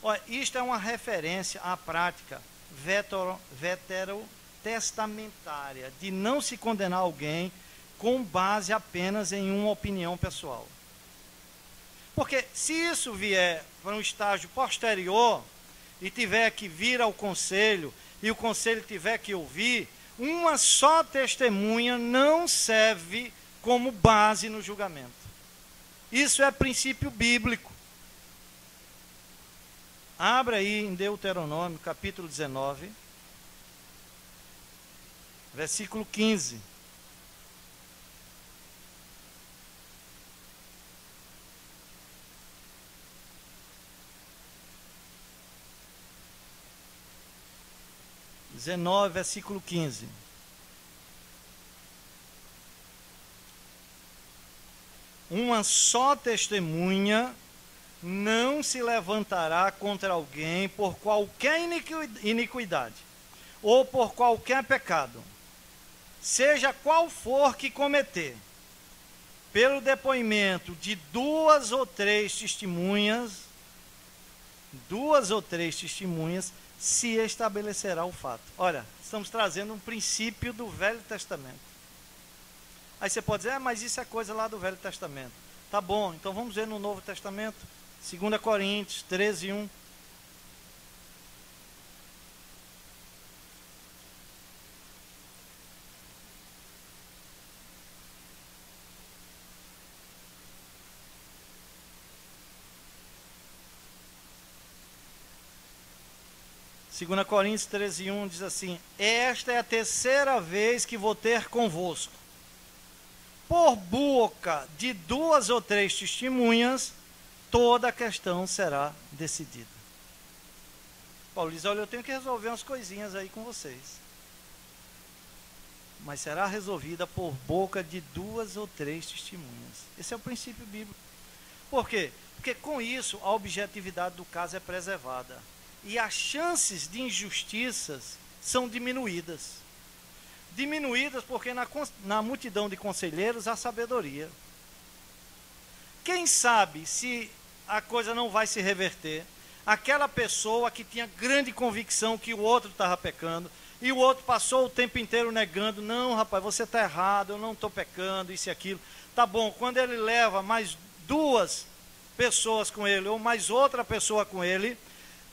Olha, isto é uma referência à prática veterotestamentária, de não se condenar alguém com base apenas em uma opinião pessoal. Porque se isso vier para um estágio posterior, e tiver que vir ao conselho, e o conselho tiver que ouvir, uma só testemunha não serve como base no julgamento. Isso é princípio bíblico. Abra aí em Deuteronômio, capítulo 19, versículo 15. Versículo 15. Uma só testemunha não se levantará contra alguém por qualquer iniquidade ou por qualquer pecado, seja qual for que cometer. Pelo depoimento de duas ou três testemunhas, se estabelecerá o fato. Olha, estamos trazendo um princípio do Velho Testamento. Aí você pode dizer, mas isso é coisa lá do Velho Testamento. Tá bom, então vamos ver no Novo Testamento, 2 Coríntios 13, 1. Segunda Coríntios 13, 1 diz assim, esta é a terceira vez que vou ter convosco. Por boca de duas ou três testemunhas, toda a questão será decidida. Paulo diz, olha, eu tenho que resolver umas coisinhas aí com vocês. mas será resolvida por boca de 2 ou 3 testemunhas. Esse é o princípio bíblico. Por quê? Porque com isso a objetividade do caso é preservada. E as chances de injustiças são diminuídas. Diminuídas porque na multidão de conselheiros há sabedoria. Quem sabe se a coisa não vai se reverter? Aquela pessoa que tinha grande convicção que o outro estava pecando, e o outro passou o tempo inteiro negando, não, rapaz, você está errado, eu não estou pecando, isso e aquilo. Tá bom, quando ele leva mais 2 pessoas com ele, ou mais outra pessoa com ele,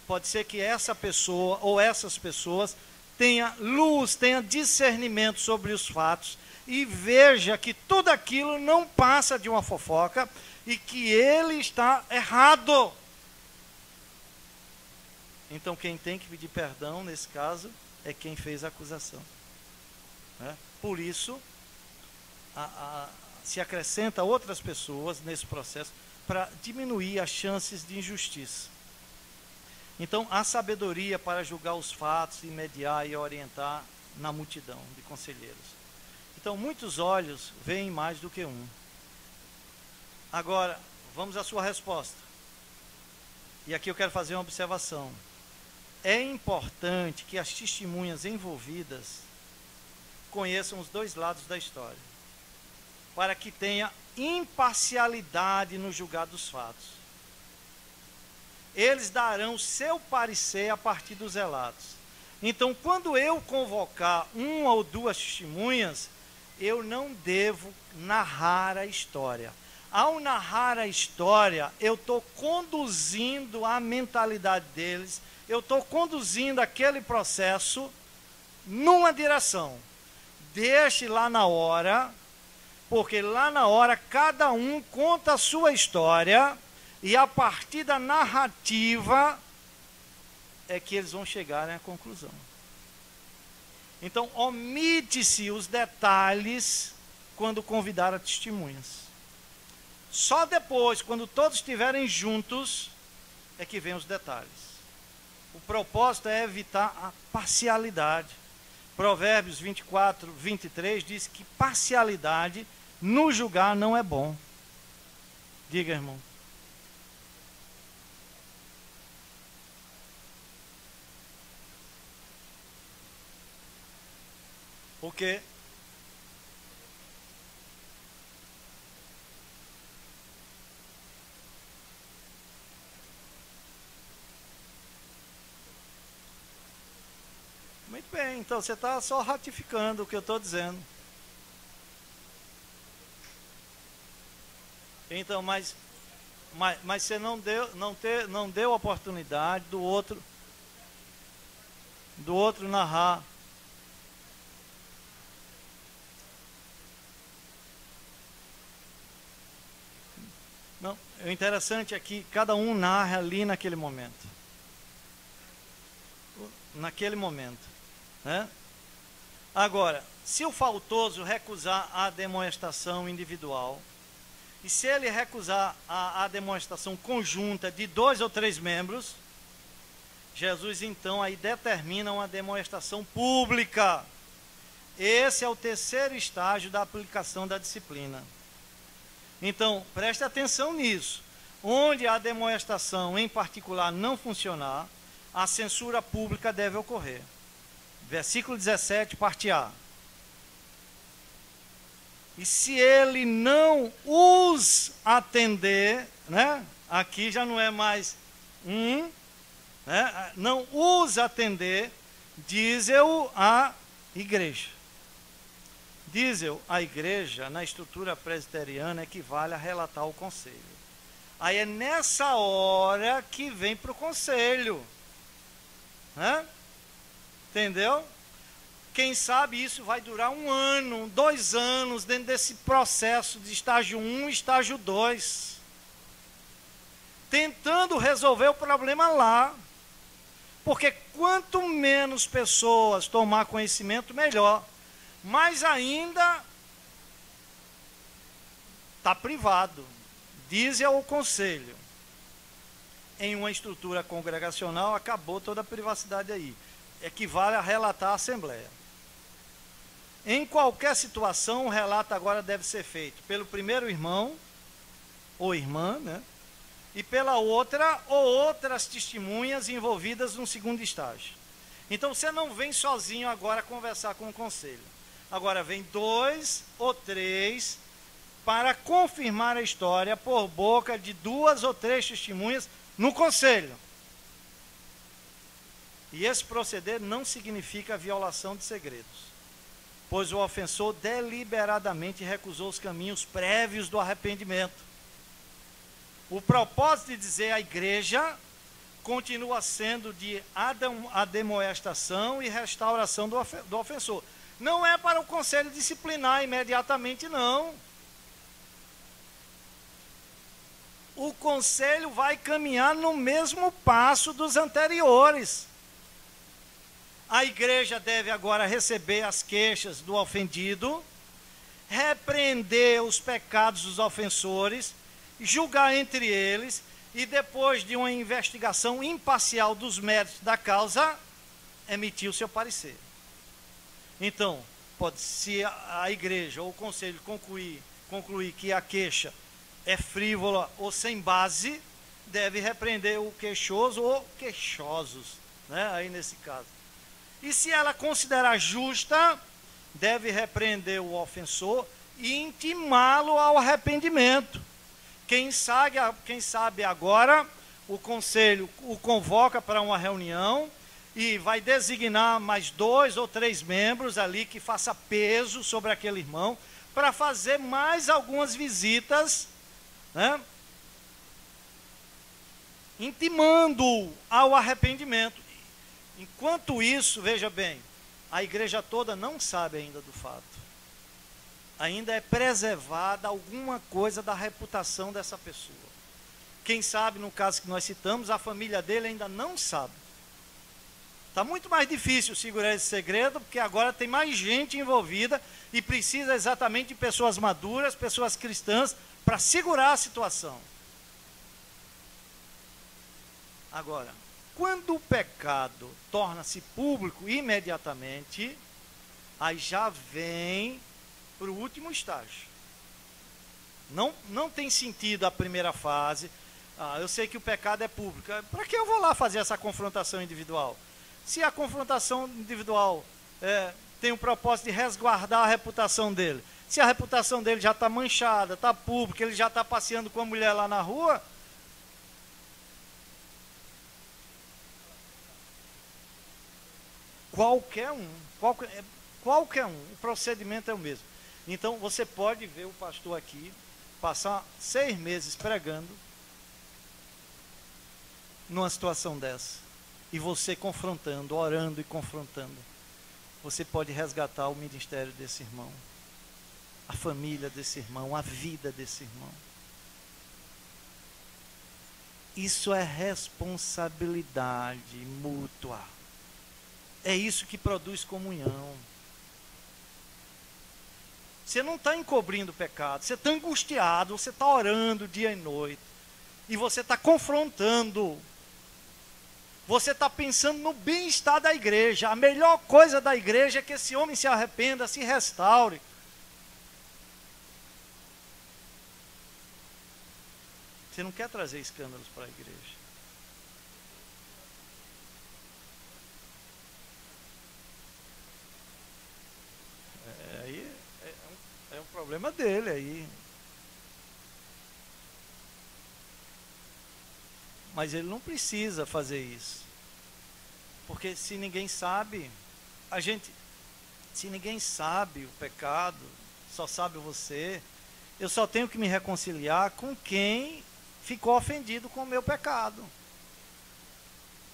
pode ser que essa pessoa, ou essas pessoas, tenha luz, tenha discernimento sobre os fatos, e veja que tudo aquilo não passa de uma fofoca, e que ele está errado. Então quem tem que pedir perdão, nesse caso, é quem fez a acusação. Por isso, se acrescenta outras pessoas nesse processo para diminuir as chances de injustiça. Então, há sabedoria para julgar os fatos, e mediar e orientar na multidão de conselheiros. Então, muitos olhos veem mais do que um. Agora, vamos à sua resposta. E aqui eu quero fazer uma observação. É importante que as testemunhas envolvidas conheçam os 2 lados da história, para que tenha imparcialidade no julgar dos fatos. Eles darão seu parecer a partir dos relatos. Então, quando eu convocar 1 ou 2 testemunhas, eu não devo narrar a história. Ao narrar a história, eu estou conduzindo a mentalidade deles, eu estou conduzindo aquele processo numa direção. Deixe lá na hora, porque lá na hora cada um conta a sua história, e a partir da narrativa é que eles vão chegar à conclusão. Então, omite-se os detalhes quando convidar a testemunhas. Só depois, quando todos estiverem juntos, é que vem os detalhes. O propósito é evitar a parcialidade. Provérbios 24, 23 diz que parcialidade no julgar não é bom. Diga, irmão. O quê? Muito bem, então você está só ratificando o que eu estou dizendo. Então, mas você não deu oportunidade do outro narrar. Não, o interessante é que cada um narra ali naquele momento. Naquele momento. Né? Agora, se o faltoso recusar a demonstração individual, e se ele recusar a demonstração conjunta de 2 ou 3 membros, Jesus então aí determina uma demonstração pública. Esse é o 3º estágio da aplicação da disciplina. Então, preste atenção nisso. Onde a demonstração em particular não funcionar, a censura pública deve ocorrer. Versículo 17, parte A. E se ele não os atender, né? Aqui já não é mais né? Não os atender, diz-eu a igreja. Diz-eu a igreja, na estrutura presbiteriana, equivale a relatar o conselho. Aí é nessa hora que vem para o conselho. Né? Entendeu? Quem sabe isso vai durar 1 ano, 2 anos, dentro desse processo de estágio 1 e estágio 2. Tentando resolver o problema lá. Porque quanto menos pessoas tomar conhecimento, melhor. Mas ainda está privado. Diz ao conselho. Em uma estrutura congregacional, acabou toda a privacidade aí. Equivale a relatar a assembleia. Em qualquer situação, o relato agora deve ser feito pelo primeiro irmão, ou irmã, né? E pela outra, ou outras testemunhas envolvidas no segundo estágio. Então, você não vem sozinho agora conversar com o conselho. Agora, vem 2 ou 3 para confirmar a história por boca de 2 ou 3 testemunhas no conselho. E esse proceder não significa violação de segredos, pois o ofensor deliberadamente recusou os caminhos prévios do arrependimento. O propósito de dizer à igreja continua sendo de ademoestação e restauração do ofensor. Não é para o conselho disciplinar imediatamente, não. O conselho vai caminhar no mesmo passo dos anteriores. A igreja deve agora receber as queixas do ofendido, repreender os pecados dos ofensores, julgar entre eles e, depois de uma investigação imparcial dos méritos da causa, emitir o seu parecer. Então, se a igreja ou o conselho concluir que a queixa é frívola ou sem base, deve repreender o queixoso ou queixosos, né? Aí nesse caso. E se ela considerar justa, deve repreender o ofensor e intimá-lo ao arrependimento. Quem sabe agora, o conselho o convoca para uma reunião e vai designar mais 2 ou 3 membros ali que faça peso sobre aquele irmão para fazer mais algumas visitas, né? Intimando-o ao arrependimento. Enquanto isso, veja bem, a igreja toda não sabe ainda do fato. Ainda é preservada alguma coisa da reputação dessa pessoa. Quem sabe, no caso que nós citamos, a família dele ainda não sabe. Está muito mais difícil segurar esse segredo, porque agora tem mais gente envolvida e precisa exatamente de pessoas maduras, pessoas cristãs, para segurar a situação. Agora, quando o pecado torna-se público imediatamente, aí já vem para o último estágio. Não tem sentido a primeira fase. Eu sei que o pecado é público. Para que eu vou lá fazer essa confrontação individual? Se a confrontação individual tem o propósito de resguardar a reputação dele, se a reputação dele já está manchada, está pública, ele já está passeando com a mulher lá na rua, qualquer um, o procedimento é o mesmo. Então, você pode ver o pastor aqui, passar 6 meses pregando, numa situação dessa, e você confrontando, orando e confrontando, você pode resgatar o ministério desse irmão, a família desse irmão, a vida desse irmão. Isso é responsabilidade mútua. É isso que produz comunhão. Você não está encobrindo o pecado, você está angustiado, você está orando dia e noite, e você está confrontando, você está pensando no bem-estar da igreja. A melhor coisa da igreja é que esse homem se arrependa, se restaure. Você não quer trazer escândalos para a igreja. É um problema dele aí. Mas ele não precisa fazer isso. Porque se ninguém sabe, se ninguém sabe o pecado, só sabe você, eu só tenho que me reconciliar com quem ficou ofendido com o meu pecado.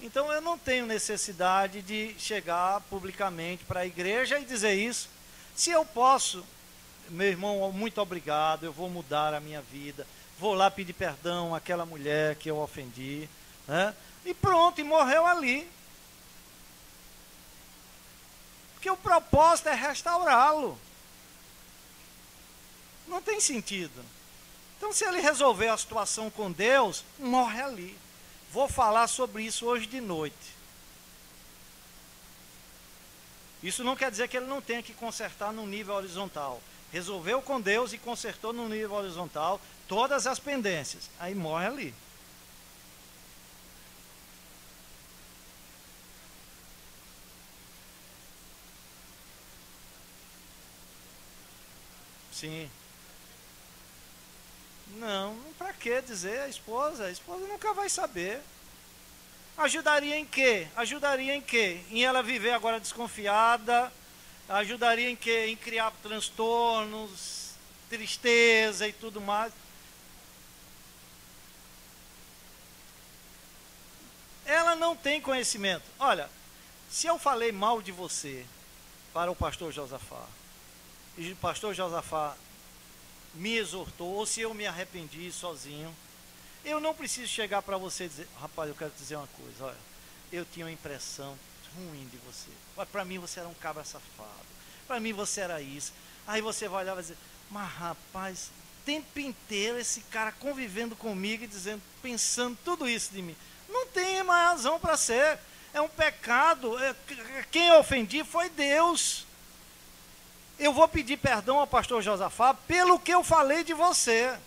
Então eu não tenho necessidade de chegar publicamente para a igreja e dizer isso. Se eu posso, meu irmão, muito obrigado, eu vou mudar a minha vida, vou lá pedir perdão àquela mulher que eu ofendi, né? E pronto, e morreu ali. Porque o propósito é restaurá-lo. Não tem sentido. Então, se ele resolver a situação com Deus, morre ali. Vou falar sobre isso hoje de noite. Isso não quer dizer que ele não tenha que consertar no nível horizontal. Resolveu com Deus e consertou no nível horizontal todas as pendências. Aí morre ali. Sim. Não, para que dizer a esposa? A esposa nunca vai saber. Ajudaria em quê? Ajudaria em quê? Em ela viver agora desconfiada? Ajudaria em quê? Em criar transtornos, tristeza e tudo mais. Ela não tem conhecimento. Olha, se eu falei mal de você para o pastor Josafá, e o pastor Josafá me exortou, ou se eu me arrependi sozinho, eu não preciso chegar para você e dizer, rapaz, eu quero te dizer uma coisa, olha, eu tinha uma impressão ruim de você. Para mim você era um cabra safado. Para mim você era isso. Aí você vai olhar e vai dizer, mas rapaz, o tempo inteiro esse cara convivendo comigo e dizendo, pensando tudo isso de mim. Não tem mais razão para ser. É um pecado. Quem eu ofendi foi Deus. Eu vou pedir perdão ao pastor Josafá pelo que eu falei de você.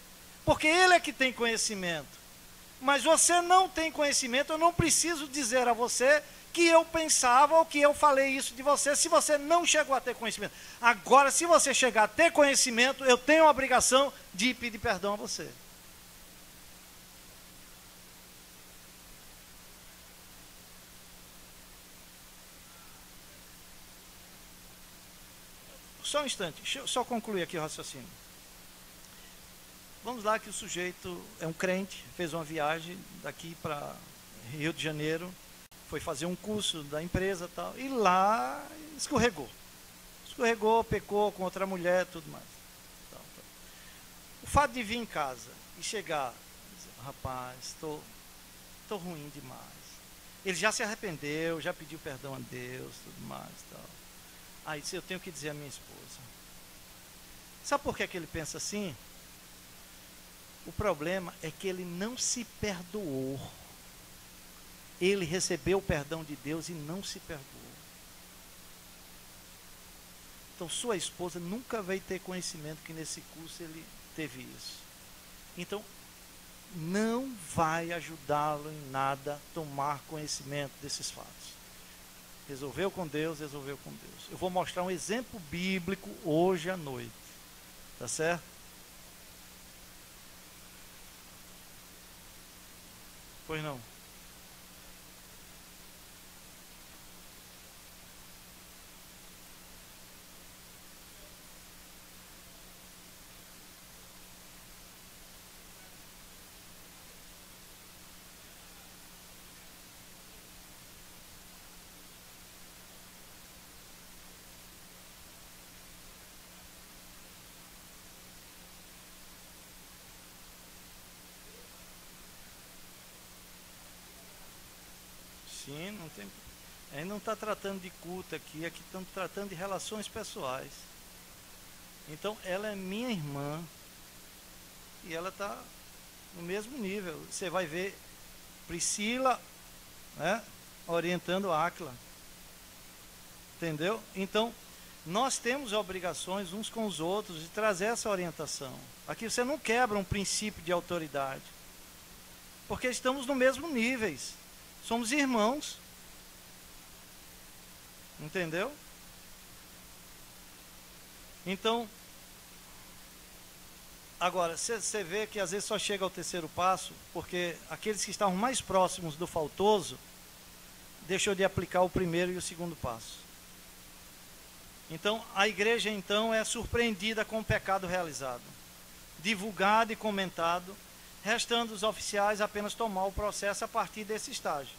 Porque ele é que tem conhecimento. Mas você não tem conhecimento, eu não preciso dizer a você que eu pensava ou que eu falei isso de você, se você não chegou a ter conhecimento. Agora, se você chegar a ter conhecimento, eu tenho a obrigação de pedir perdão a você. Só um instante, deixa eu só concluir aqui o raciocínio. Vamos lá que o sujeito é um crente, fez uma viagem daqui para Rio de Janeiro, foi fazer um curso da empresa e tal, e lá escorregou. Escorregou, pecou com outra mulher, tudo mais. O fato de vir em casa e chegar, dizer, rapaz, estou ruim demais. Ele já se arrependeu, já pediu perdão a Deus, tudo mais. Tal. Aí eu tenho que dizer à minha esposa. Sabe por que ele pensa assim? O problema é que ele não se perdoou. Ele recebeu o perdão de Deus e não se perdoou. Então sua esposa nunca vai ter conhecimento que nesse curso ele teve isso. Então não vai ajudá-lo em nada a tomar conhecimento desses fatos. Resolveu com Deus, resolveu com Deus. Eu vou mostrar um exemplo bíblico hoje à noite. Tá certo? Pois não. Sim, não tem. A gente não está tratando de culto aqui estamos tratando de relações pessoais. Então, ela é minha irmã e ela está no mesmo nível. Você vai ver Priscila, né, orientando a Áquila. Entendeu? Então, nós temos obrigações uns com os outros de trazer essa orientação. Aqui você não quebra um princípio de autoridade. Porque estamos no mesmo nível. Somos irmãos. Entendeu? Então, agora, você vê que às vezes só chega ao terceiro passo, porque aqueles que estavam mais próximos do faltoso, deixou de aplicar o primeiro e o segundo passo. Então, a igreja então é surpreendida com o pecado realizado, divulgado e comentado, restando os oficiais apenas tomar o processo a partir desse estágio.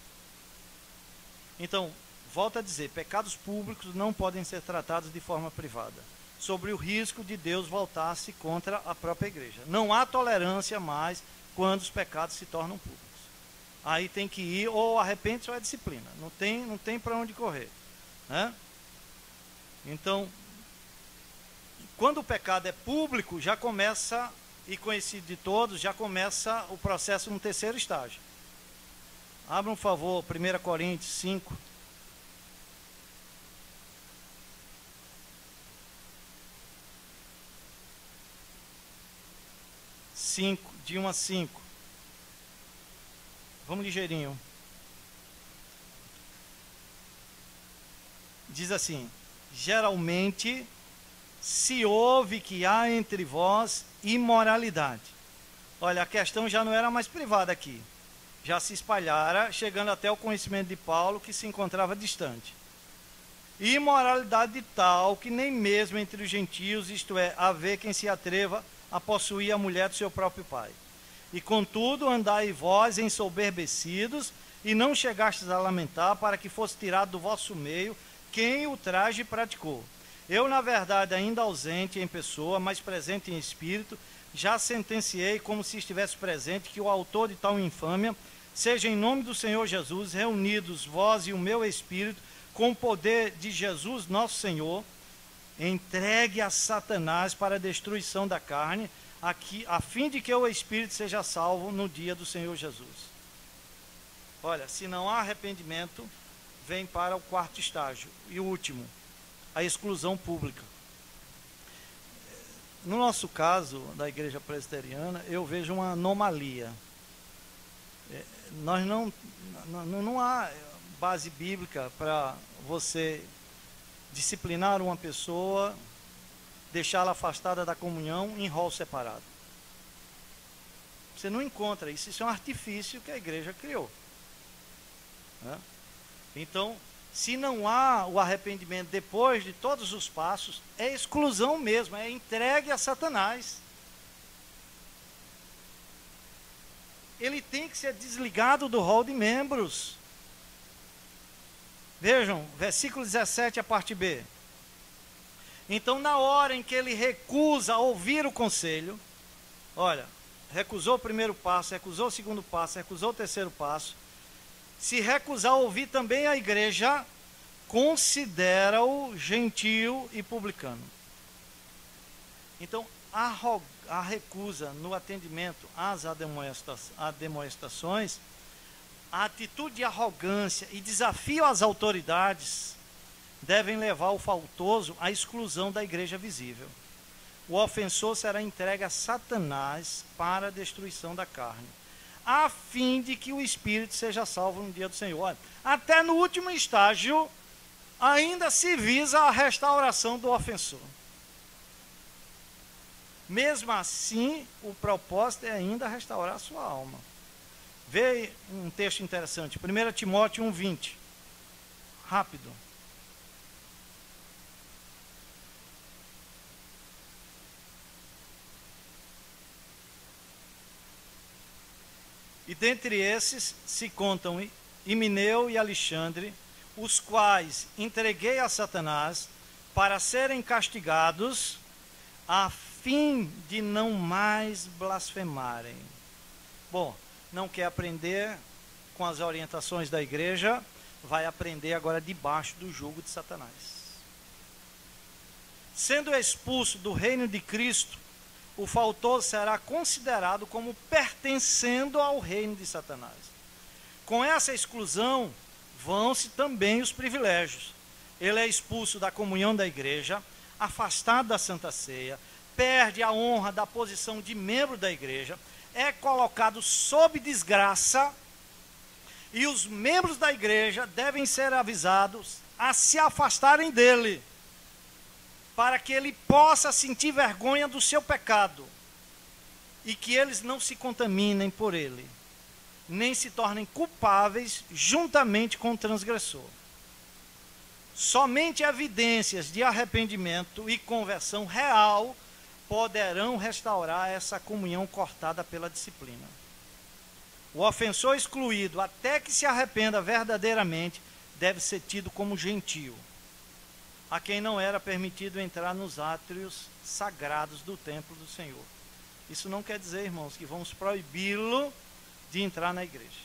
Então, volto a dizer, pecados públicos não podem ser tratados de forma privada, sobre o risco de Deus voltar-se contra a própria igreja. Não há tolerância mais quando os pecados se tornam públicos. Aí tem que ir, ou arrepende-se ou é disciplina. Não tem para onde correr. Né? Então, quando o pecado é público, já começa, e conhecido de todos, já começa o processo no terceiro estágio. Abra um favor, 1 Coríntios 5. 5, de 1 a 5. Vamos ligeirinho. Diz assim: geralmente se ouve que há entre vós imoralidade. Olha, a questão já não era mais privada aqui. Já se espalhara, chegando até o conhecimento de Paulo, que se encontrava distante. Imoralidade tal que nem mesmo entre os gentios, isto é, haver quem se atreva a possuir a mulher do seu próprio pai. E contudo andai vós ensoberbecidos, e não chegastes a lamentar, para que fosse tirado do vosso meio quem o traje praticou. Eu, na verdade, ainda ausente em pessoa, mas presente em espírito, já sentenciei, como se estivesse presente, que o autor de tal infâmia seja, em nome do Senhor Jesus, reunidos vós e o meu espírito, com o poder de Jesus nosso Senhor, entregue a Satanás para a destruição da carne, a fim de que o espírito seja salvo no dia do Senhor Jesus. Olha, se não há arrependimento, vem para o quarto estágio, e o último, a exclusão pública. No nosso caso, da igreja presbiteriana, eu vejo uma anomalia. Nós não há base bíblica para você disciplinar uma pessoa, deixá-la afastada da comunhão em rol separado. Você não encontra isso, isso é um artifício que a igreja criou. Né? Então, se não há o arrependimento depois de todos os passos, é exclusão mesmo, é entregue a Satanás. Ele tem que ser desligado do rol de membros. Vejam, versículo 17, a parte B. Então, na hora em que ele recusa ouvir o conselho, olha, recusou o primeiro passo, recusou o segundo passo, recusou o terceiro passo, se recusar a ouvir também a igreja, considera-o gentio e publicano. Então, a recusa no atendimento às admoestações, a atitude de arrogância e desafio às autoridades devem levar o faltoso à exclusão da igreja visível. O ofensor será entregue a Satanás para a destruição da carne, a fim de que o espírito seja salvo no dia do Senhor. Olha, até no último estágio, ainda se visa a restauração do ofensor. Mesmo assim, o propósito é ainda restaurar a sua alma. Vê um texto interessante, 1 Timóteo 1,20. Rápido. E dentre esses se contam Himeneu e Alexandre, os quais entreguei a Satanás para serem castigados, a fim de não mais blasfemarem. Bom, não quer aprender com as orientações da igreja, vai aprender agora debaixo do jugo de Satanás. Sendo expulso do reino de Cristo, o faltoso será considerado como pertencendo ao reino de Satanás. Com essa exclusão, vão-se também os privilégios. Ele é expulso da comunhão da igreja, afastado da Santa Ceia, perde a honra da posição de membro da igreja, é colocado sob desgraça, e os membros da igreja devem ser avisados a se afastarem dele, para que ele possa sentir vergonha do seu pecado, e que eles não se contaminem por ele, nem se tornem culpáveis juntamente com o transgressor. Somente evidências de arrependimento e conversão real poderão restaurar essa comunhão cortada pela disciplina. O ofensor excluído, até que se arrependa verdadeiramente, deve ser tido como gentio, a quem não era permitido entrar nos átrios sagrados do templo do Senhor. Isso não quer dizer, irmãos, que vamos proibi-lo de entrar na igreja.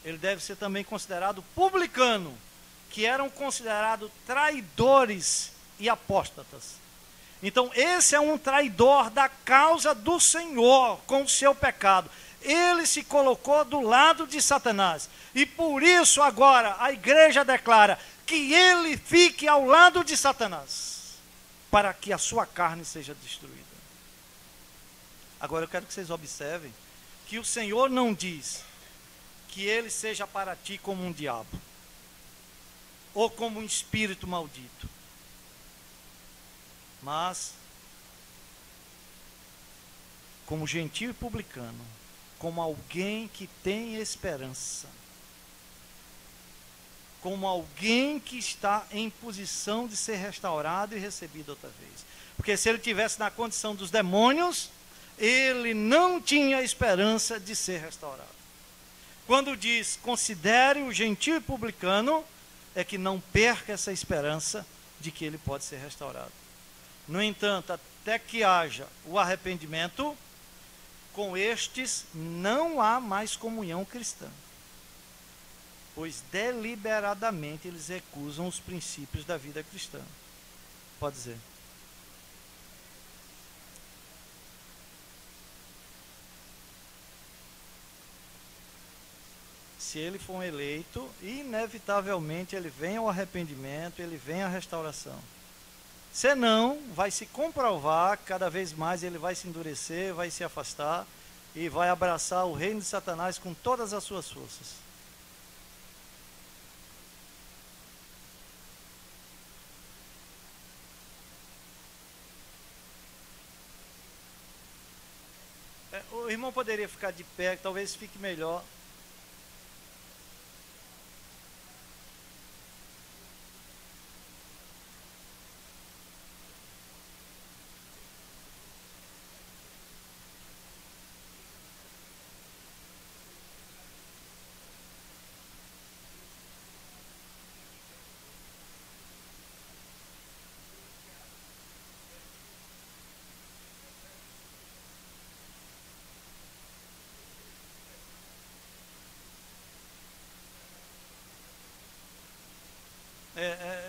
Ele deve ser também considerado publicano, que eram considerados traidores e apóstatas. Então, esse é um traidor da causa do Senhor com o seu pecado. Ele se colocou do lado de Satanás. E por isso agora a igreja declara que ele fique ao lado de Satanás, para que a sua carne seja destruída. Agora eu quero que vocês observem que o Senhor não diz que ele seja para ti como um diabo, ou como um espírito maldito, mas como gentio e publicano, como alguém que tem esperança, como alguém que está em posição de ser restaurado e recebido outra vez. Porque se ele tivesse na condição dos demônios, ele não tinha esperança de ser restaurado. Quando diz, considere o gentio e publicano, é que não perca essa esperança de que ele pode ser restaurado. No entanto, até que haja o arrependimento, com estes não há mais comunhão cristã, pois deliberadamente eles recusam os princípios da vida cristã. Pode dizer. Se ele for um eleito, inevitavelmente ele vem ao arrependimento, ele vem à restauração. Senão, vai se comprovar, cada vez mais ele vai se endurecer, vai se afastar e vai abraçar o reino de Satanás com todas as suas forças. O irmão poderia ficar de pé, talvez fique melhor.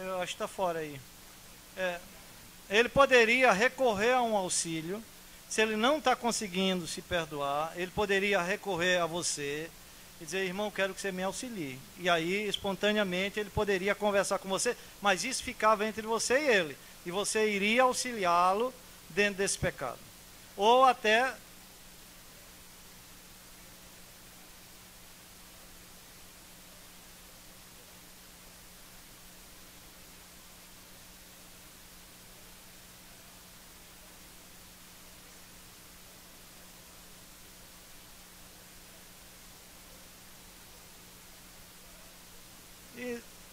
Eu acho que está fora aí. Ele poderia recorrer a um auxílio. Se ele não está conseguindo se perdoar, ele poderia recorrer a você e dizer, irmão, quero que você me auxilie. E aí, espontaneamente, ele poderia conversar com você, mas isso ficava entre você e ele. E você iria auxiliá-lo dentro desse pecado. Ou até...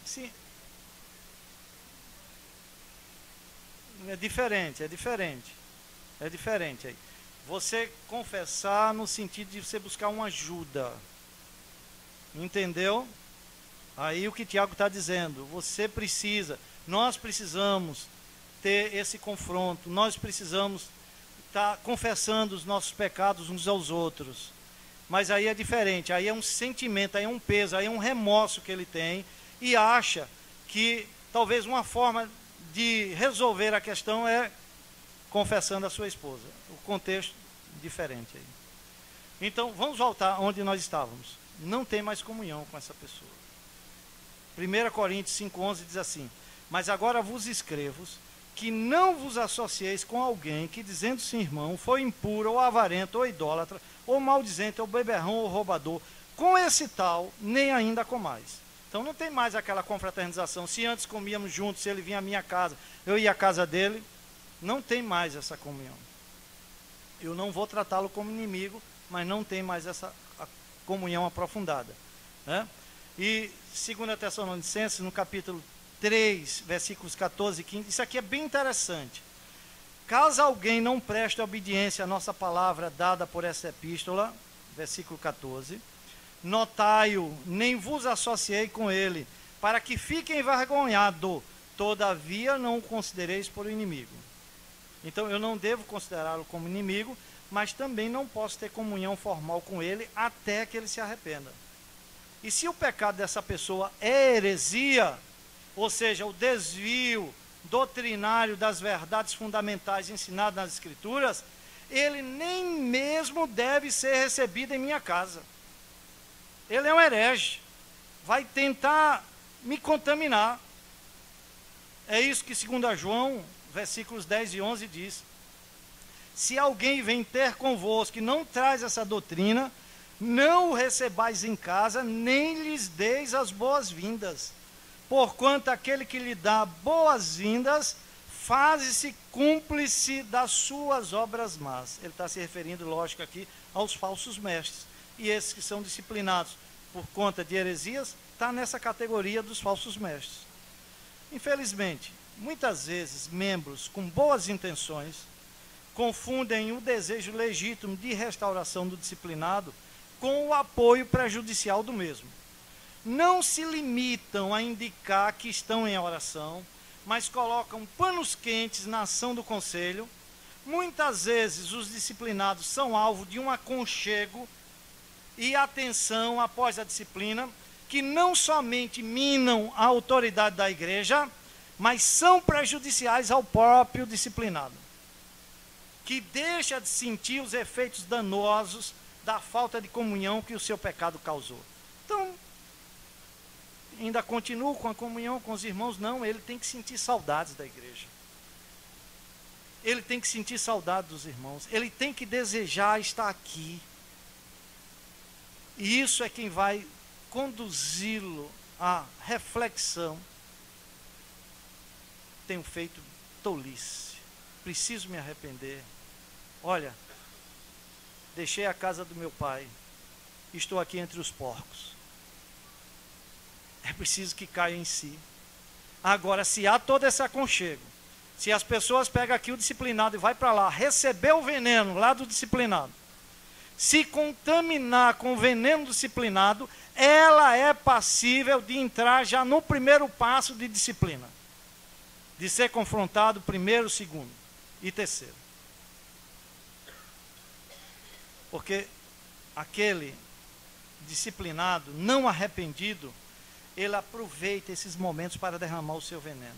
Sim, é diferente. É diferente aí. Você confessar no sentido de você buscar uma ajuda. Entendeu? Aí o que Tiago está dizendo, nós precisamos ter esse confronto, nós precisamos estar confessando os nossos pecados uns aos outros. Mas aí é diferente, aí é um sentimento, aí é um peso, aí é um remorso que ele tem e acha que talvez uma forma de resolver a questão é confessando a sua esposa. O contexto diferente aí. Então, vamos voltar onde nós estávamos. Não tem mais comunhão com essa pessoa. 1 Coríntios 5,11 diz assim, mas agora vos escrevo que não vos associeis com alguém que, dizendo-se irmão, foi impuro, ou avarento, ou idólatra, ou maldizente, ou beberrão, ou roubador. Com esse tal, nem ainda comais. Então não tem mais aquela confraternização. Se antes comíamos juntos, se ele vinha à minha casa, eu ia à casa dele, não tem mais essa comunhão. Eu não vou tratá-lo como inimigo, mas não tem mais essa comunhão aprofundada. Né? E 2 Tessalonicenses, no capítulo 3, versículos 14 e 15, isso aqui é bem interessante. Caso alguém não preste obediência à nossa palavra dada por essa epístola, versículo 14, notai-o, nem vos associei com ele, para que fique envergonhado, todavia não o considereis por inimigo. Então eu não devo considerá-lo como inimigo, mas também não posso ter comunhão formal com ele até que ele se arrependa. E se o pecado dessa pessoa é heresia, ou seja, o desvio doutrinário das verdades fundamentais ensinadas nas Escrituras, ele nem mesmo deve ser recebido em minha casa. Ele é um herege, vai tentar me contaminar. É isso que 2 João, versículos 10 e 11 diz. Se alguém vem ter convosco e não traz essa doutrina, não o recebais em casa, nem lhes deis as boas-vindas. Porquanto aquele que lhe dá boas-vindas, faze-se cúmplice das suas obras más. Ele está se referindo, lógico, aqui aos falsos mestres. E esses que são disciplinados por conta de heresias, está nessa categoria dos falsos mestres. Infelizmente, muitas vezes, membros com boas intenções confundem o desejo legítimo de restauração do disciplinado com o apoio prejudicial do mesmo. Não se limitam a indicar que estão em oração, mas colocam panos quentes na ação do conselho. Muitas vezes os disciplinados são alvo de um aconchego e atenção após a disciplina, que não somente minam a autoridade da igreja, mas são prejudiciais ao próprio disciplinado, que deixa de sentir os efeitos danosos da falta de comunhão que o seu pecado causou. Então, ainda continua com a comunhão com os irmãos? Não, ele tem que sentir saudades da igreja. Ele tem que sentir saudade dos irmãos. Ele tem que desejar estar aqui. E isso é quem vai conduzi-lo à reflexão. Tenho feito tolice. Preciso me arrepender. Olha, deixei a casa do meu pai. Estou aqui entre os porcos. É preciso que caia em si. Agora, se há todo esse aconchego, se as pessoas pegam aqui o disciplinado e vai para lá, receber o veneno lá do disciplinado, se contaminar com o veneno disciplinado, ela é passível de entrar já no primeiro passo de disciplina, de ser confrontado primeiro, segundo e terceiro. Porque aquele disciplinado, não arrependido, ele aproveita esses momentos para derramar o seu veneno.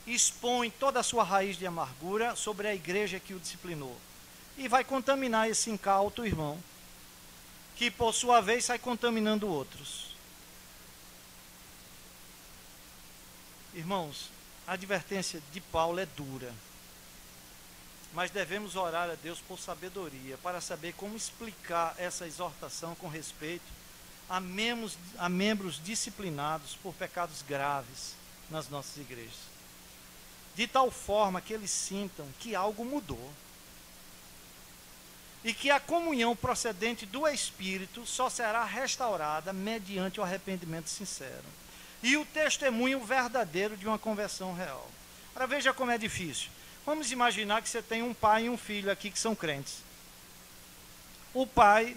Expõe toda a sua raiz de amargura sobre a igreja que o disciplinou. E vai contaminar esse incauto irmão, que por sua vez sai contaminando outros. Irmãos, a advertência de Paulo é dura. Mas devemos orar a Deus por sabedoria, para saber como explicar essa exortação com respeito a membros disciplinados por pecados graves nas nossas igrejas. De tal forma que eles sintam que algo mudou. E que a comunhão procedente do Espírito só será restaurada mediante o arrependimento sincero. E o testemunho verdadeiro de uma conversão real. Agora veja como é difícil. Vamos imaginar que você tem um pai e um filho aqui que são crentes. O pai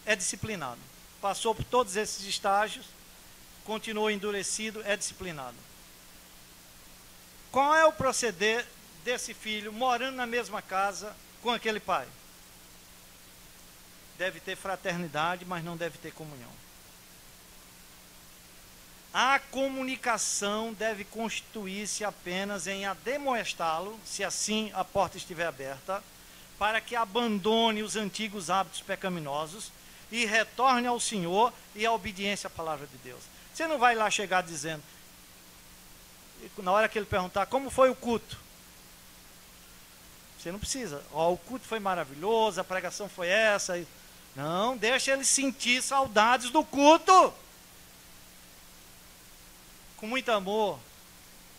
é disciplinado. Passou por todos esses estágios, continuou endurecido, é disciplinado. Qual é o proceder desse filho morando na mesma casa com aquele pai? Deve ter fraternidade, mas não deve ter comunhão. A comunicação deve constituir-se apenas em ademoestá-lo, se assim a porta estiver aberta, para que abandone os antigos hábitos pecaminosos e retorne ao Senhor e à obediência à palavra de Deus. Você não vai lá chegar dizendo, na hora que ele perguntar, como foi o culto? Você não precisa. O culto foi maravilhoso, a pregação foi essa. Não, deixa ele sentir saudades do culto. Com muito amor.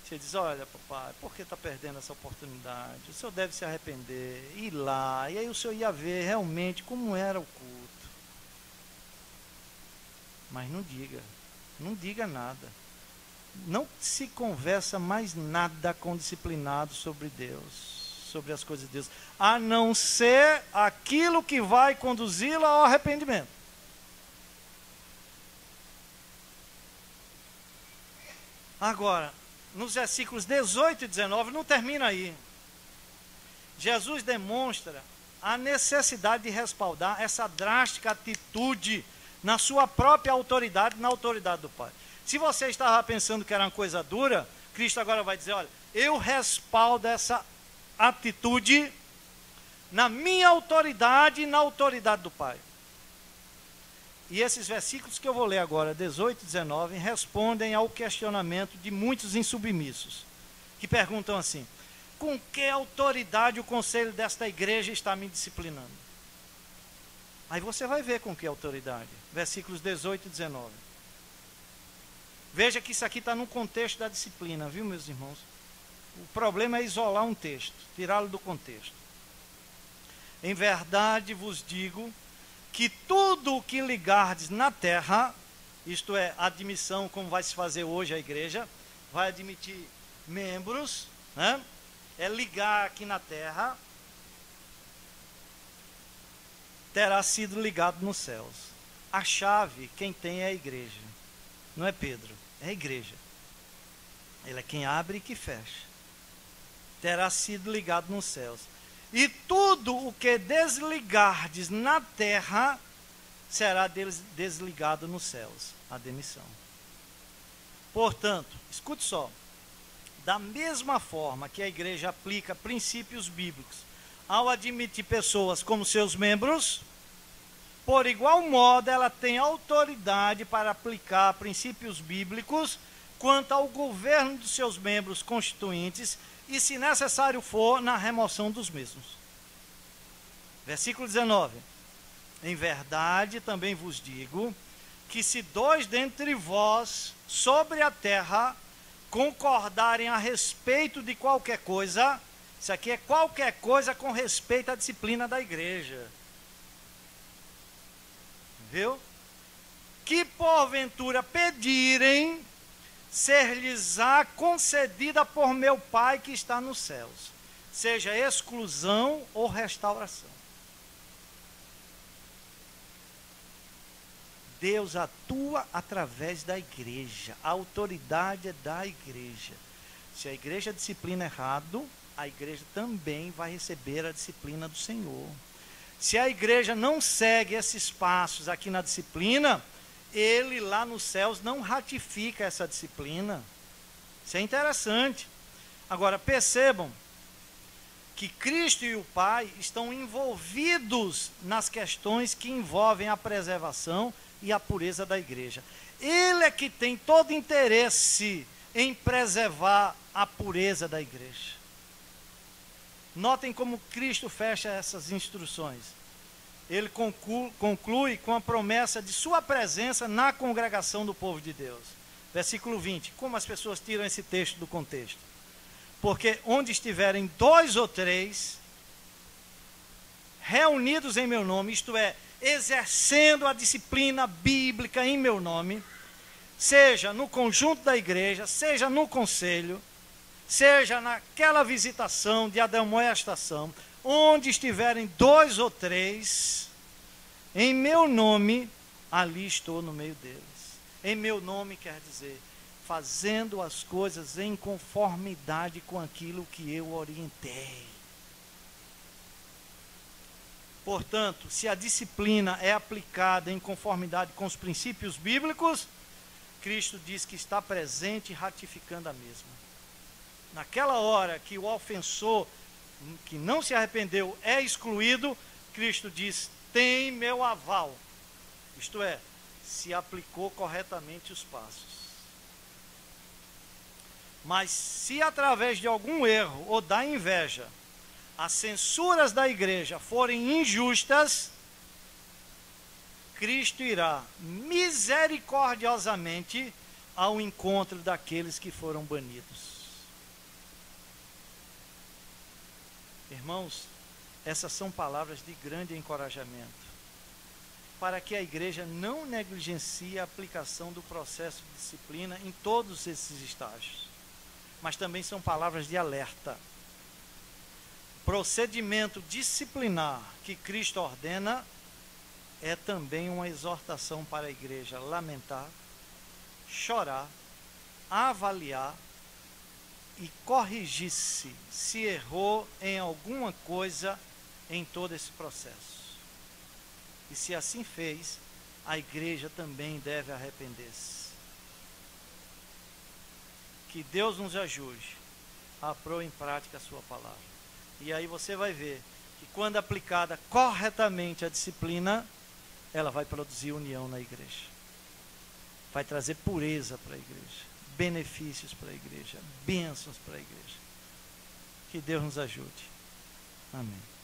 Você diz, olha papai, por que está perdendo essa oportunidade? O senhor deve se arrepender, ir lá. E aí o senhor ia ver realmente como era o culto. Mas não diga nada. Não se conversa mais nada com disciplinado sobre Deus, sobre as coisas de Deus, a não ser aquilo que vai conduzi-lo ao arrependimento. Agora, nos versículos 18 e 19, não termina aí. Jesus demonstra a necessidade de respaldar essa drástica atitude na sua própria autoridade, na autoridade do Pai. Se você estava pensando que era uma coisa dura, Cristo agora vai dizer, olha, eu respaldo essa atitude na minha autoridade e na autoridade do Pai. E esses versículos que eu vou ler agora, 18 e 19, respondem ao questionamento de muitos insubmissos, que perguntam assim, com que autoridade o conselho desta igreja está me disciplinando? Aí você vai ver com que autoridade. Versículos 18 e 19. Veja que isso aqui está no contexto da disciplina, viu, meus irmãos? O problema é isolar um texto, tirá-lo do contexto. Em verdade vos digo que tudo o que ligardes na terra, isto é, admissão, como vai se fazer hoje a igreja, vai admitir membros, né? É ligar aqui na terra, terá sido ligado nos céus. A chave, quem tem é a igreja. Não é Pedro, é a igreja. Ele é quem abre e que fecha. Terá sido ligado nos céus. E tudo o que desligardes na terra, será desligado nos céus. A demissão. Portanto, escute só. Da mesma forma que a igreja aplica princípios bíblicos ao admitir pessoas como seus membros, por igual modo ela tem autoridade para aplicar princípios bíblicos quanto ao governo dos seus membros constituintes e, se necessário for, na remoção dos mesmos. Versículo 19. Em verdade também vos digo que se 2 dentre vós sobre a terra concordarem a respeito de qualquer coisa, isso aqui é qualquer coisa com respeito à disciplina da igreja. Viu? Que porventura pedirem, ser-lhes-á concedida por meu Pai que está nos céus, seja exclusão ou restauração. Deus atua através da igreja, a autoridade é da igreja. Se a igreja disciplina errado, a igreja também vai receber a disciplina do Senhor. Se a igreja não segue esses passos aqui na disciplina, ele lá nos céus não ratifica essa disciplina. Isso é interessante. Agora percebam que Cristo e o Pai estão envolvidos nas questões que envolvem a preservação e a pureza da igreja. Ele é que tem todo interesse em preservar a pureza da igreja. Notem como Cristo fecha essas instruções. Ele conclui com a promessa de sua presença na congregação do povo de Deus. Versículo 20. Como as pessoas tiram esse texto do contexto? Porque onde estiverem 2 ou 3 reunidos em meu nome, isto é, exercendo a disciplina bíblica em meu nome, seja no conjunto da igreja, seja no conselho, seja naquela visitação de admoestação, onde estiverem 2 ou 3, em meu nome, ali estou no meio deles. Em meu nome quer dizer, fazendo as coisas em conformidade com aquilo que eu orientei. Portanto, se a disciplina é aplicada em conformidade com os princípios bíblicos, Cristo diz que está presente e ratificando a mesma. Naquela hora que o ofensor, que não se arrependeu, é excluído, Cristo diz, tem meu aval. Isto é, se aplicou corretamente os passos. Mas se através de algum erro ou da inveja, as censuras da igreja forem injustas, Cristo irá misericordiosamente ao encontro daqueles que foram banidos. Irmãos, essas são palavras de grande encorajamento, para que a igreja não negligencie a aplicação do processo de disciplina em todos esses estágios, mas também são palavras de alerta. Procedimento disciplinar que Cristo ordena é também uma exortação para a igreja lamentar, chorar, avaliar e corrigir-se se errou em alguma coisa em todo esse processo. E se assim fez, a igreja também deve arrepender-se. Que Deus nos ajude a pôr em prática a sua palavra. E aí você vai ver que quando aplicada corretamente a disciplina, ela vai produzir união na igreja. Vai trazer pureza para a igreja, benefícios para a igreja, bênçãos para a igreja. Que Deus nos ajude. Amém.